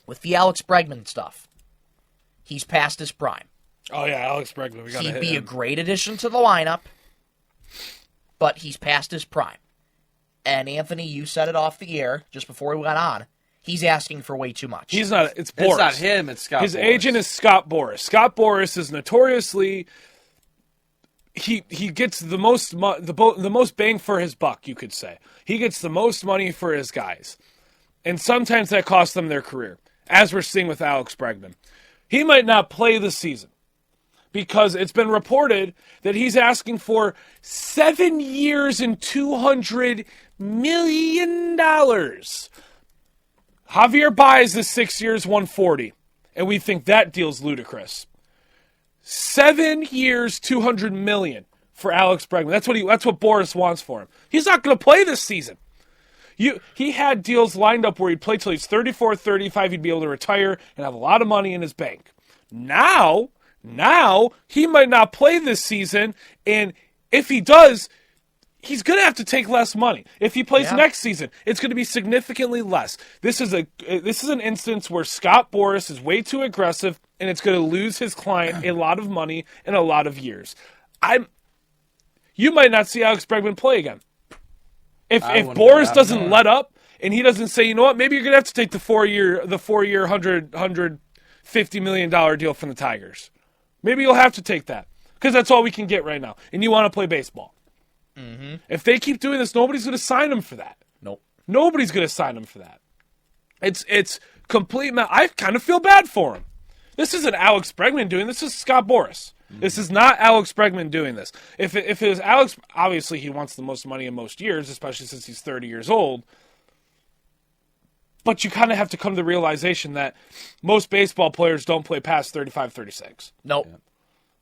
with the Alex Bregman stuff, he's past his prime. Oh, yeah, Alex Bregman. We got to He'd hit be a him. great addition to the lineup, but he's past his prime. And Anthony, you said it off the air just before we went on. He's asking for way too much. He's not. It's Boris. It's not him. It's Scott. His Boras. agent is Scott Boris. Scott Boris is notoriously he gets the most the most bang for his buck, you could say. He gets the most money for his guys, and sometimes that costs them their career, as we're seeing with Alex Bregman. He might not play this season because it's been reported that he's asking for 7 years and $200 million. Javier Baez is 6 years, 140, and we think that deal's ludicrous. 7 years, $200 million for Alex Bregman. That's what Boris wants for him. He's not going to play this season. He had deals lined up where he'd play till he's 34, 35. He'd be able to retire and have a lot of money in his bank. Now he might not play this season, and if he does, he's going to have to take less money. If he plays next season, it's going to be significantly less. This is an instance where Scott Boris is way too aggressive, and it's going to lose his client a lot of money in a lot of years. You might not see Alex Bregman play again. If Boris doesn't let up and he doesn't say, you know what, maybe you're going to have to take the 4 year $150 million deal from the Tigers. Maybe you'll have to take that because that's all we can get right now. And you want to play baseball. Mm-hmm. If they keep doing this, nobody's going to sign him for that. Nope. Nobody's going to sign him for that. It's complete. I kind of feel bad for him. This isn't Alex Bregman doing this. This is Scott Boris. Mm-hmm. This is not Alex Bregman doing this. If it was Alex, obviously he wants the most money in most years, especially since he's 30 years old. But you kind of have to come to the realization that most baseball players don't play past 35, 36. Nope. Yeah.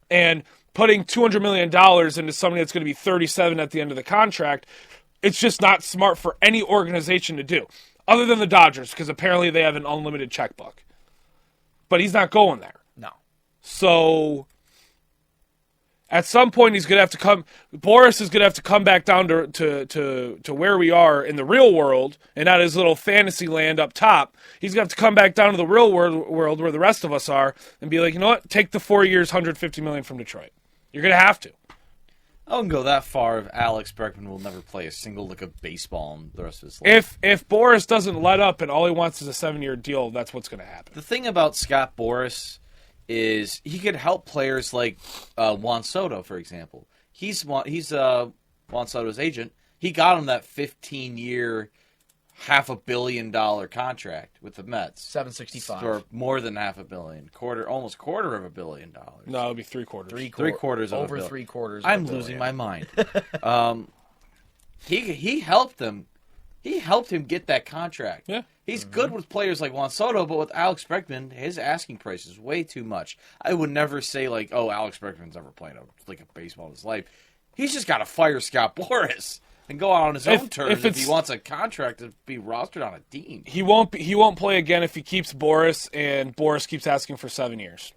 And putting $200 million into somebody that's going to be 37 at the end of the contract, it's just not smart for any organization to do. Other than the Dodgers, because apparently they have an unlimited checkbook. But he's not going there. No. So at some point he's going to have to come. Boris is going to have to come back down to where we are in the real world and not his little fantasy land up top. He's going to have to come back down to the real world where the rest of us are and be like, you know what? Take the 4 years, $150 million from Detroit. You're going to have to. I wouldn't go that far if Alex Bregman will never play a single lick of baseball in the rest of his life. If Boris doesn't let up and all he wants is a 7-year deal, that's what's going to happen. The thing about Scott Boris is he could help players like Juan Soto, for example. He's Juan Soto's agent. He got him that 15-year, $500 million contract with the Mets. $765 or more than $500 million, almost $250 million. No, it'll be $3/4. $3/4 over of a $3/4. I'm losing my mind. He helped them. He helped him get that contract. Yeah. He's good with players like Juan Soto, but with Alex Bregman, his asking price is way too much. I would never say, like, oh, Alex Bregman's never played a baseball in his life. He's just got to fire Scott Boras and go out on his own terms if he wants a contract to be rostered on a team. He won't play again if he keeps Boras, and Boras keeps asking for 7 years.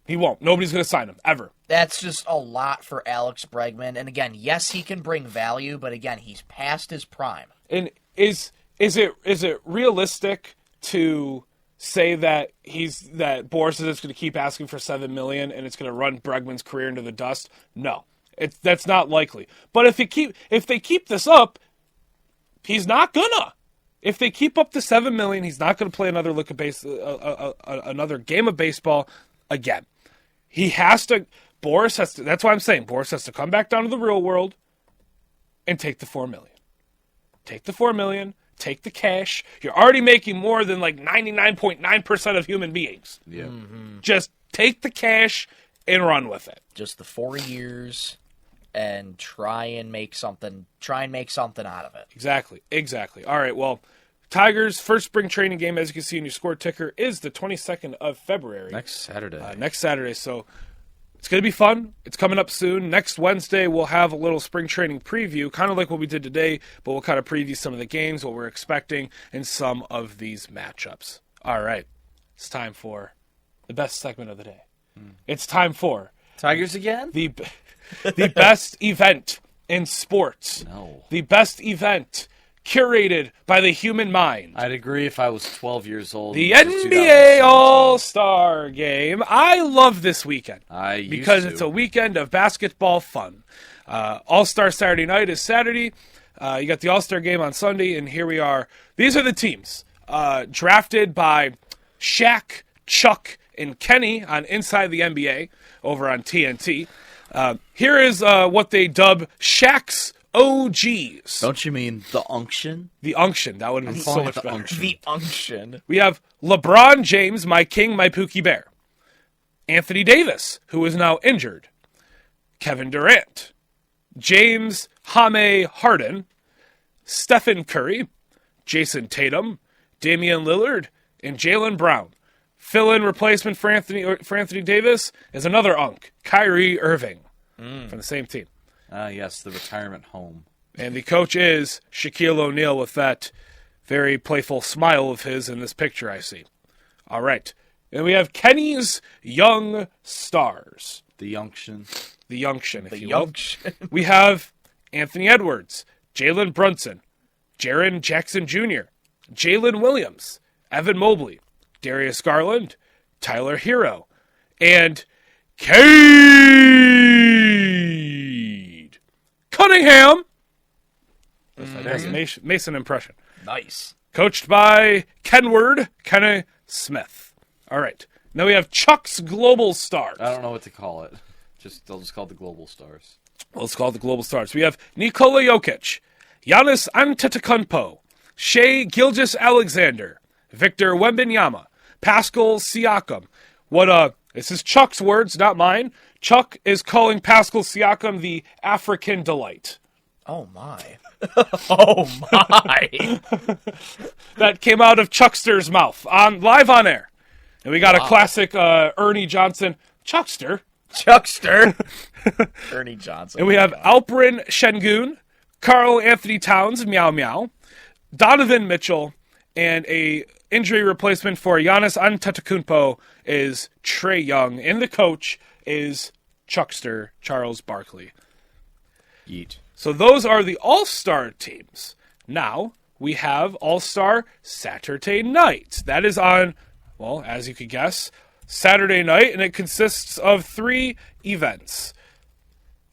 He won't. Nobody's going to sign him, ever. That's just a lot for Alex Bregman. And again, yes, he can bring value, but again, he's past his prime. And is it realistic to say that Boras is just going to keep asking for $7 million and it's going to run Bregman's career into the dust? No, that's not likely. But if they keep this up, he's not gonna. If they keep up the $7 million, he's not going to play another another game of baseball again. Boras has to. That's why I'm saying Boras has to come back down to the real world and take the $4 million. Take the $4 million. Take the cash. You're already making more than like 99.9% of human beings. Yeah. Mm-hmm. Just take the cash and run with it. Just the 4 years and try and make something out of it. Exactly. All right, well, Tigers' first spring training game, as you can see in your score ticker, is the 22nd of February. Next Saturday. So it's going to be fun. It's coming up soon. Next Wednesday, we'll have a little spring training preview, kind of like what we did today, but we'll kind of preview some of the games, what we're expecting, and some of these matchups. All right. It's time for the best segment of the day. It's time for Tigers again? The best event in sports. No. The best event curated by the human mind. I'd agree if I was 12 years old. The NBA All-Star Game. I love this weekend. Because it's a weekend of basketball fun. All-Star Saturday night is Saturday. You got the All-Star Game on Sunday, and here we are. These are the teams drafted by Shaq, Chuck, and Kenny on Inside the NBA over on TNT. Here is what they dub Shaq's OGs. Don't you mean the unction? The unction. That would be so much better. The unction. We have LeBron James, my king, my Pookie Bear. Anthony Davis, who is now injured. Kevin Durant. James Harden. Stephen Curry. Jason Tatum. Damian Lillard. And Jaylen Brown. Fill-in replacement for Anthony Davis is another Unk, Kyrie Irving, from the same team. Yes, the retirement home. And the coach is Shaquille O'Neal with that very playful smile of his in this picture I see. All right. And we have Kenny's Young Stars. The Unction. The Unction, if you will. We have Anthony Edwards, Jalen Brunson, Jaren Jackson Jr., Jalen Williams, Evan Mobley, Darius Garland, Tyler Hero, and Cade Cunningham. That's a Mason impression. Nice. Coached by Kenny Smith. All right. Now we have Chuck's Global Stars. I don't know what to call it. They'll just call it the Global Stars. Well, let's call it the Global Stars. We have Nikola Jokic, Giannis Antetokounmpo, Shai Gilgeous-Alexander, Victor Wembanyama, Pascal Siakam. This is Chuck's words, not mine. Chuck is calling Pascal Siakam the African delight. Oh, my. Oh, my. That came out of Chuckster's mouth, live on air. And we got a classic Ernie Johnson. Chuckster. Ernie Johnson. And we have Alperen Şengün, Karl Anthony Towns, Meow Meow, Donovan Mitchell, and a injury replacement for Giannis Antetokounmpo is Trae Young, and the coach is Chuckster, Charles Barkley. Yeet. So those are the All-Star teams. Now we have All-Star Saturday night. That is on, well, as you could guess, Saturday night, and it consists of 3 events.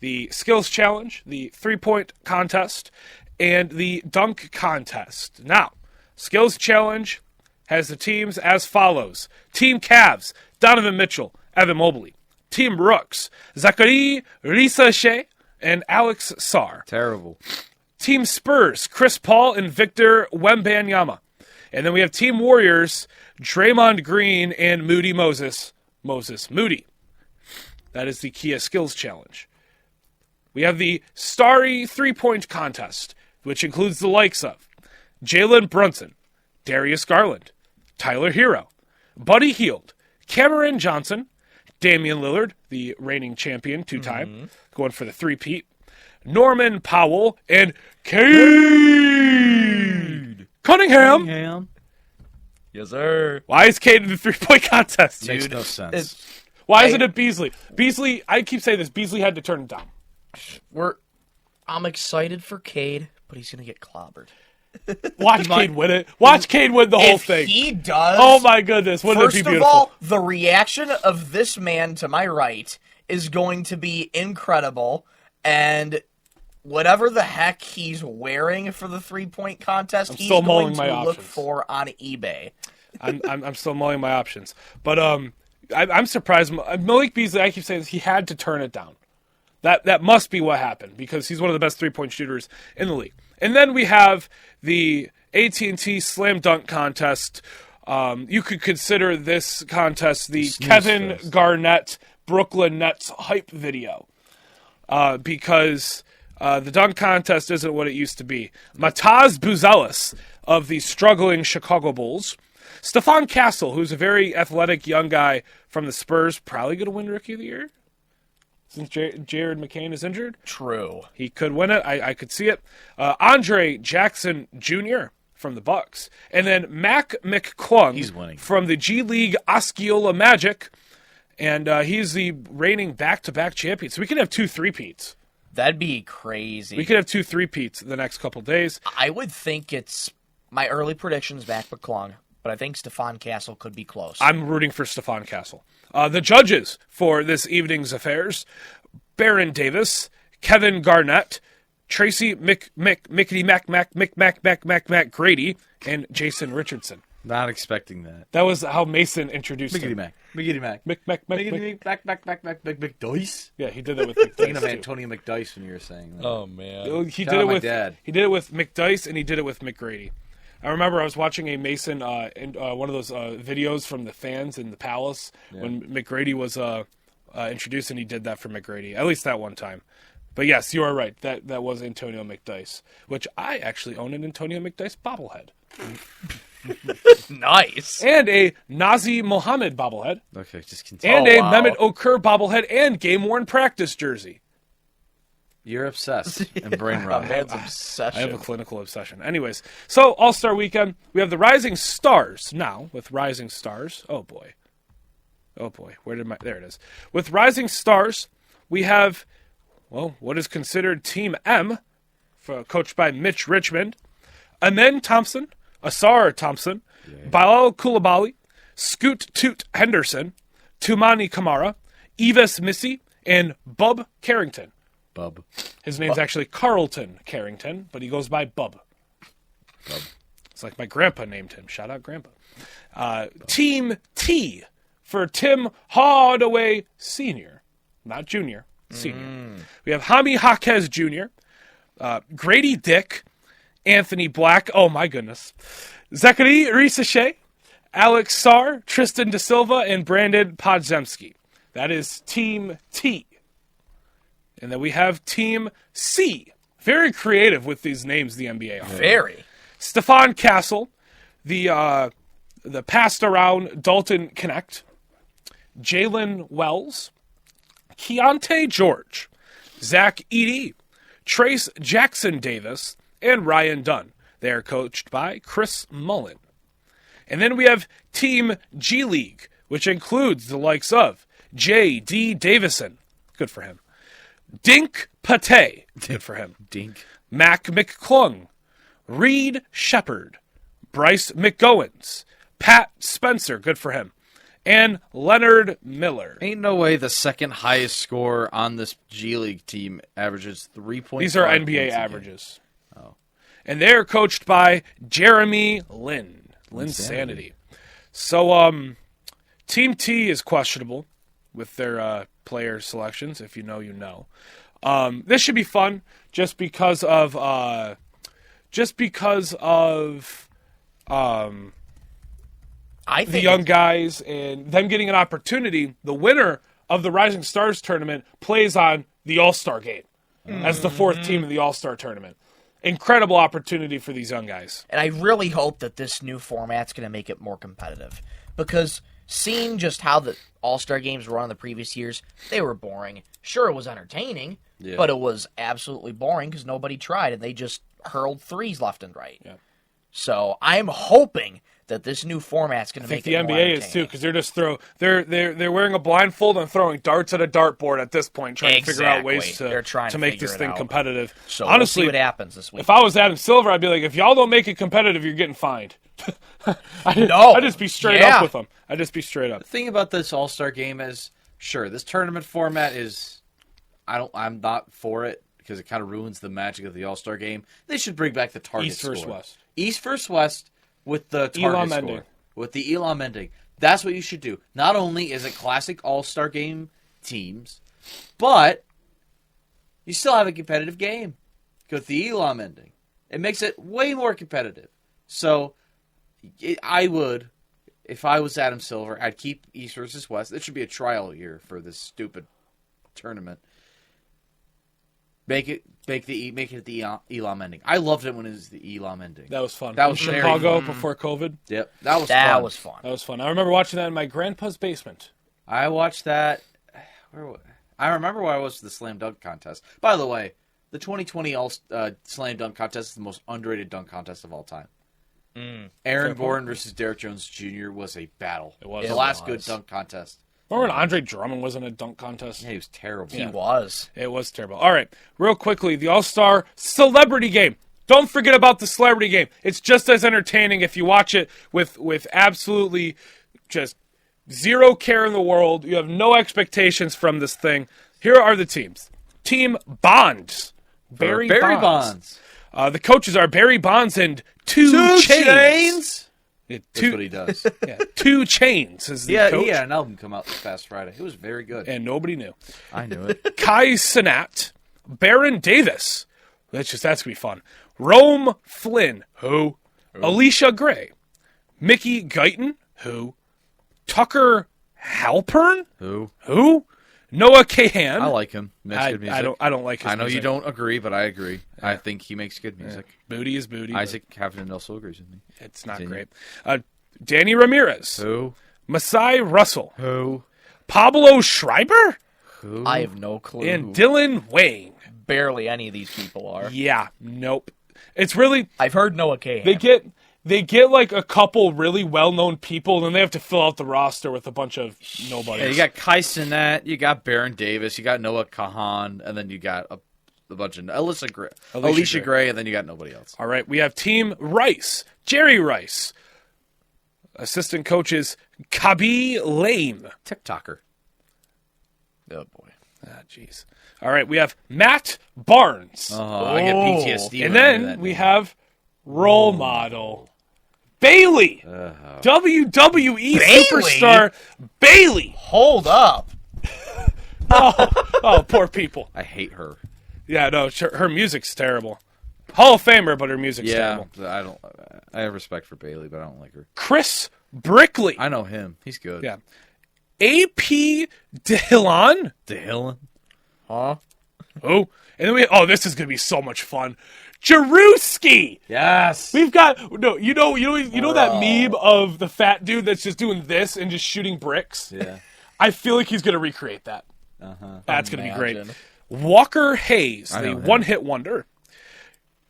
The Skills Challenge, the 3-point contest, and the Dunk Contest. Now, Skills Challenge has the teams as follows. Team Cavs, Donovan Mitchell, Evan Mobley. Team Rooks, Zachary Risachet and Alex Sarr. Terrible. Team Spurs, Chris Paul and Victor Wembanyama. And then we have Team Warriors, Draymond Green and Moody Moses. Moody. That is the Kia Skills Challenge. We have the Starry three-point contest, which includes the likes of Jalen Brunson, Darius Garland, Tyler Hero, Buddy Hield, Cameron Johnson, Damian Lillard, the reigning champion two-time, going for the three-peat, Norman Powell, and Cade Cunningham. Yes, sir. Why is Cade in the three-point contest? Makes no sense. Why isn't it Beasley? Beasley, I keep saying this, Beasley had to turn it down. I'm excited for Cade, but he's going to get clobbered. Watch Cade win it. Watch Cade win the whole thing. If he does... Oh, my goodness. Wouldn't it be beautiful? First of all, the reaction of this man to my right is going to be incredible, and whatever the heck he's wearing for the three-point contest, he's going to look for on eBay. I'm still mulling my options. But I'm surprised. Malik Beasley, I keep saying this, he had to turn it down. That must be what happened, because he's one of the best three-point shooters in the league. And then we have the AT&T Slam Dunk Contest. You could consider this contest the Kevin Garnett Brooklyn Nets hype video, because the dunk contest isn't what it used to be. Mataz Buzelis of the struggling Chicago Bulls. Stephon Castle, who's a very athletic young guy from the Spurs, probably going to win Rookie of the Year since Jared McCain is injured. True. He could win it. I could see it. Andre Jackson Jr. from the Bucks. And then Mac McClung from the G League Osceola Magic. And he's the reigning back-to-back champion. So we could have 2 three-peats. That'd be crazy. We could have 2 three-peats in the next couple days. I would think it's my early predictions Mac McClung, but I think Stephon Castle could be close. I'm rooting for Stephon Castle. The judges for this evening's affairs: Baron Davis, Kevin Garnett, Tracy Mac Grady, and Jason Richardson. Not expecting that. That was how Mason introduced him. Mickey Mac. McDice. Yeah, he did that with McDice. Thinking of Antonio McDice when you were saying that. Oh man, he did it with dad. He did it with McDice, and he did it with McGrady. I remember I was watching a Mason one of those videos from the fans in the Palace when McGrady was introduced, and he did that for McGrady, at least that one time. But yes, you are right. That was Antonio McDice, which I actually own an Antonio McDice bobblehead. Nice. And a Nazi Mohammed bobblehead. Okay, just continue. And a Mehmet Okur bobblehead and game-worn practice jersey. You're obsessed and brain rot. Man's obsession. I have a clinical obsession. Anyways, so All-Star Weekend, we have the Rising Stars now with Rising Stars. Oh boy, there it is. With Rising Stars, we have, what is considered Team M, coached by Mitch Richmond, Amen Thompson, Asar Thompson, Bilal Koulibaly, Scoot Toot Henderson, Tumani Kamara, Evis Missy, and Bub Carrington. Bub. His name's actually Carlton Carrington, but he goes by Bub. It's like my grandpa named him. Shout out grandpa. Team T for Tim Hardaway Sr., not Junior, Senior. We have Hami Jaquez Jr., Grady Dick, Anthony Black, oh my goodness, Zachary Risachet, Alex Sarr, Tristan Da Silva, and Brandon Podziemski. That is Team T. And then we have Team C. Very creative with these names the NBA are. Very. Stephon Castle, the passed around Dalton Connect, Jalen Wells, Keontae George, Zach Edey, Trace Jackson Davis, and Ryan Dunn. They are coached by Chris Mullen. And then we have Team G League, which includes the likes of J.D. Davison. Good for him. Dink Pate. Good for him. Dink. Mac McClung. Reed Shepard. Bryce McGowens. Pat Spencer. Good for him. And Leonard Miller. Ain't no way the second highest score on this G League team averages 3.5. These are NBA averages. Oh. And they're coached by Jeremy Lin. Linsanity. So, Team T is questionable with their player selections. If you know, you know. This should be fun just because of the young guys and them getting an opportunity. The winner of the Rising Stars tournament plays on the All-Star game as the fourth team in the All-Star tournament. Incredible opportunity for these young guys. And I really hope that this new format's going to make it more competitive. Because seeing just how the All-Star games were on the previous years, they were boring. Sure, it was entertaining, but it was absolutely boring because nobody tried, and they just hurled threes left and right. Yeah. So I'm hoping that this new format's going to make it more entertaining. I think the NBA is too, because they're just they're wearing a blindfold and throwing darts at a dartboard at this point, trying to figure out ways to make this thing competitive. So honestly, we'll see what happens this week. If I was Adam Silver, I'd be like, if y'all don't make it competitive, you're getting fined. I'd just be straight up with them. I'd just be straight up. The thing about this All-Star game is, sure, this tournament format is, I'm not for it because it kind of ruins the magic of the All-Star game. They should bring back the target East versus score. West. East versus West with the target Elam score. ending. With the Elam ending. That's what you should do. Not only is it classic All-Star game teams, but you still have a competitive game with the Elam ending. It makes it way more competitive. So I would, if I was Adam Silver, I'd keep East versus West. It should be a trial year for this stupid tournament. Make it the Elam ending. I loved it when it was the Elam ending. That was fun. That was in Chicago before COVID. Yep, that was fun. That was fun. I remember watching that in my grandpa's basement. I watched that. I remember where I was for the slam dunk contest. By the way, the 2020 slam dunk contest is the most underrated dunk contest of all time. Aaron Gordon versus Derrick Jones Jr. was a battle. It was the last good dunk contest. Remember when Andre Drummond was in a dunk contest? Yeah, he was terrible. He was. It was terrible. All right, real quickly, the All-Star Celebrity Game. Don't forget about the Celebrity Game. It's just as entertaining if you watch it with absolutely just zero care in the world. You have no expectations from this thing. Here are the teams. Team Bonds. Barry Bonds. The coaches are Barry Bonds and Two Chains. That's what he does. Yeah, 2 Chainz is the coach. He had an album come out this past Friday. It was very good. And nobody knew. I knew it. Kai Cenat, Baron Davis. That's going to be fun. Rome Flynn, who? Alicia Gray. Mickey Guyton, who? Tucker Halpern, Who? Noah Kahan. I like him. Makes good music. I don't like his I know music. you don't agree, but I agree. Yeah. I think he makes good music. Yeah. Booty is booty. Isaac Havnen also agrees with me. It's not great. Danny Ramirez. Who? Masai Russell. Who? Pablo Schreiber. Who? I have no clue. And Dylan Wayne. Barely any of these people are. Yeah, nope. It's really... I've heard Noah Kahan. They get like a couple really well-known people, and then they have to fill out the roster with a bunch of nobodies. Yeah, you got Kai Cenat, you got Baron Davis, you got Noah Kahan, and then you got a bunch of Alicia Gray, and then you got nobody else. All right, we have Team Rice, Jerry Rice. Assistant coaches, Kabi Lame. TikToker. Oh, boy. Ah, jeez. All right, we have Matt Barnes. I get PTSD. And then we have role model. Bailey. WWE superstar Bailey. Hold up. Oh, poor people. I hate her. Yeah, no, her music's terrible. Hall of Famer, but her music's terrible. I have respect for Bailey, but I don't like her. Chris Brickley. I know him. He's good. Yeah. AP Dillon. Dillon? Huh? Oh, and then this is gonna be so much fun. Jaruski. Yes. We've got you know that meme of the fat dude that's just doing this and just shooting bricks. Yeah. I feel like he's gonna recreate that. That's gonna be great. Imagine. Walker Hayes, the one-hit wonder.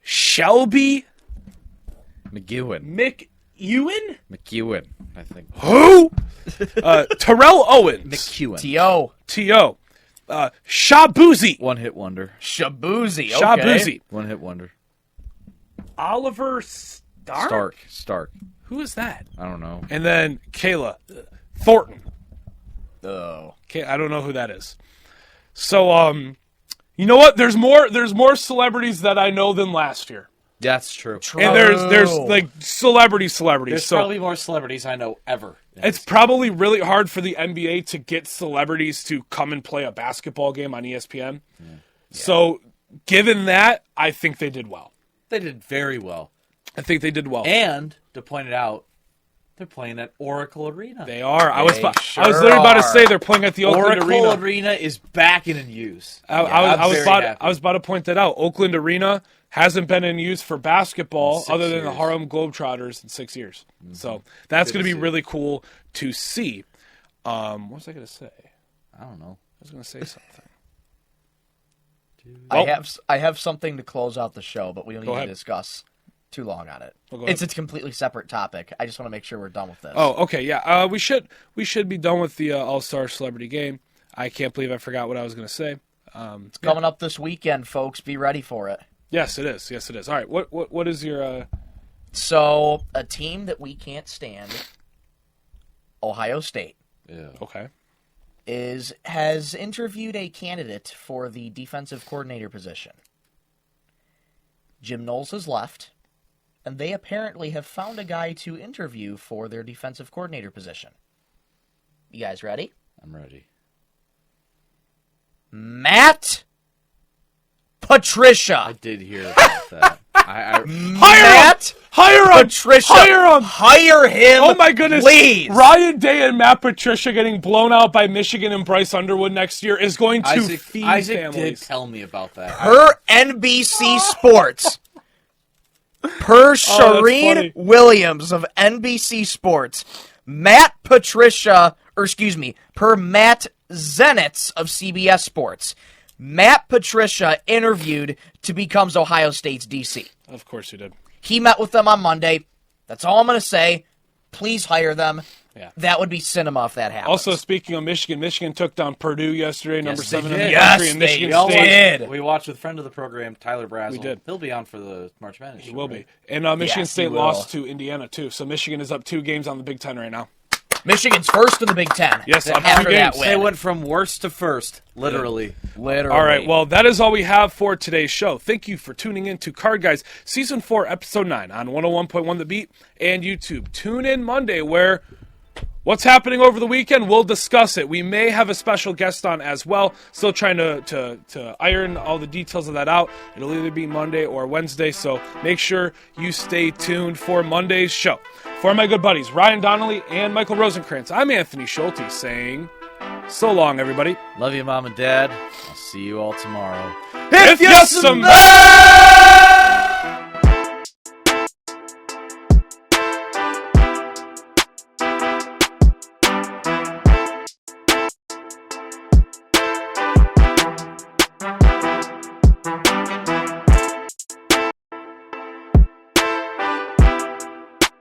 Shelby McEwen, I think. Who? Terrell Owens. McEwen. T.O. Shabuzi. One-hit wonder. Shabuzi. Okay. Shabuzi. One-hit wonder. Oliver Stark. Who is that? I don't know. And then Kayla Thornton. Oh. Okay, I don't know who that is. So, you know what? There's more celebrities that I know than last year. That's true. And there's like celebrities. There's So probably more celebrities I know ever. it's probably really hard for the NBA to get celebrities to come and play a basketball game on ESPN. Yeah. So given that, I think they did well. They did very well. I think they did well. And to point it out, they're playing at Oracle Arena. They are. I was sure literally about to are. say they're playing at the Oakland Oracle Arena. Arena is back and in use. I was happy. about to point that out. Oakland Arena hasn't been in use for basketball 6 other than the years. Harlem Globetrotters in 6 years. So that's going to be see. really cool to see. What was I going to say? I don't know. I was going to say something. I have something to close out the show, but we don't need ahead. to discuss too long on it. Go It's ahead. a completely separate topic. I just want to make sure we're done with this. Oh, okay, yeah. We should be done with the All-Star Celebrity Game. I can't believe I forgot what I was going to say. It's coming up this weekend, folks. Be ready for it. Yes, it is. Yes, it is. All right. What is your? So, a team that we can't stand, Ohio State, Yeah. Okay. has interviewed a candidate for the defensive coordinator position. Jim Knowles has left, and they apparently have found a guy to interview for their defensive coordinator position. You guys ready? I'm ready. Matt Patricia. I did hear about that. Matt Hire him! Patricia. Hire him! Hire him. Oh my goodness! Please. Ryan Day and Matt Patricia getting blown out by Michigan and Bryce Underwood next year is going to feed Isaac families. did tell me about that. Per NBC Sports. Per Shireen funny. Williams of NBC Sports. Per Matt Zenitz of CBS Sports. Matt Patricia interviewed to become Ohio State's DC. Of course you did. He met with them on Monday. That's all I'm going to say. Please hire them. Yeah. That would be cinema if that happens. Also, speaking of Michigan, Michigan took down Purdue yesterday, number they 7 in did. the Yes, country, and they Michigan did. State. We watched with friend of the program, Tyler Brazel. We did. He'll be on for the March Madness. He will be. And Michigan Yes, he State will. lost to Indiana, too. So Michigan is up 2 games on the Big Ten right now. Michigan's first in the Big Ten. Yes, up 2 after that games. win. They went from worst to first, literally. Literally. All right, well, that is all we have for today's show. Thank you for tuning in to Card Guys Season 4, Episode 9 on 101.1 The Beat and YouTube. Tune in Monday where what's happening over the weekend, we'll discuss it. We may have a special guest on as well. Still trying to iron all the details of that out. It'll either be Monday or Wednesday, so make sure you stay tuned for Monday's show. For my good buddies, Ryan Donnelly and Michael Rosenkranz, I'm Anthony Schulte saying so long, everybody. Love you, Mom and Dad. I'll see you all tomorrow. If you smell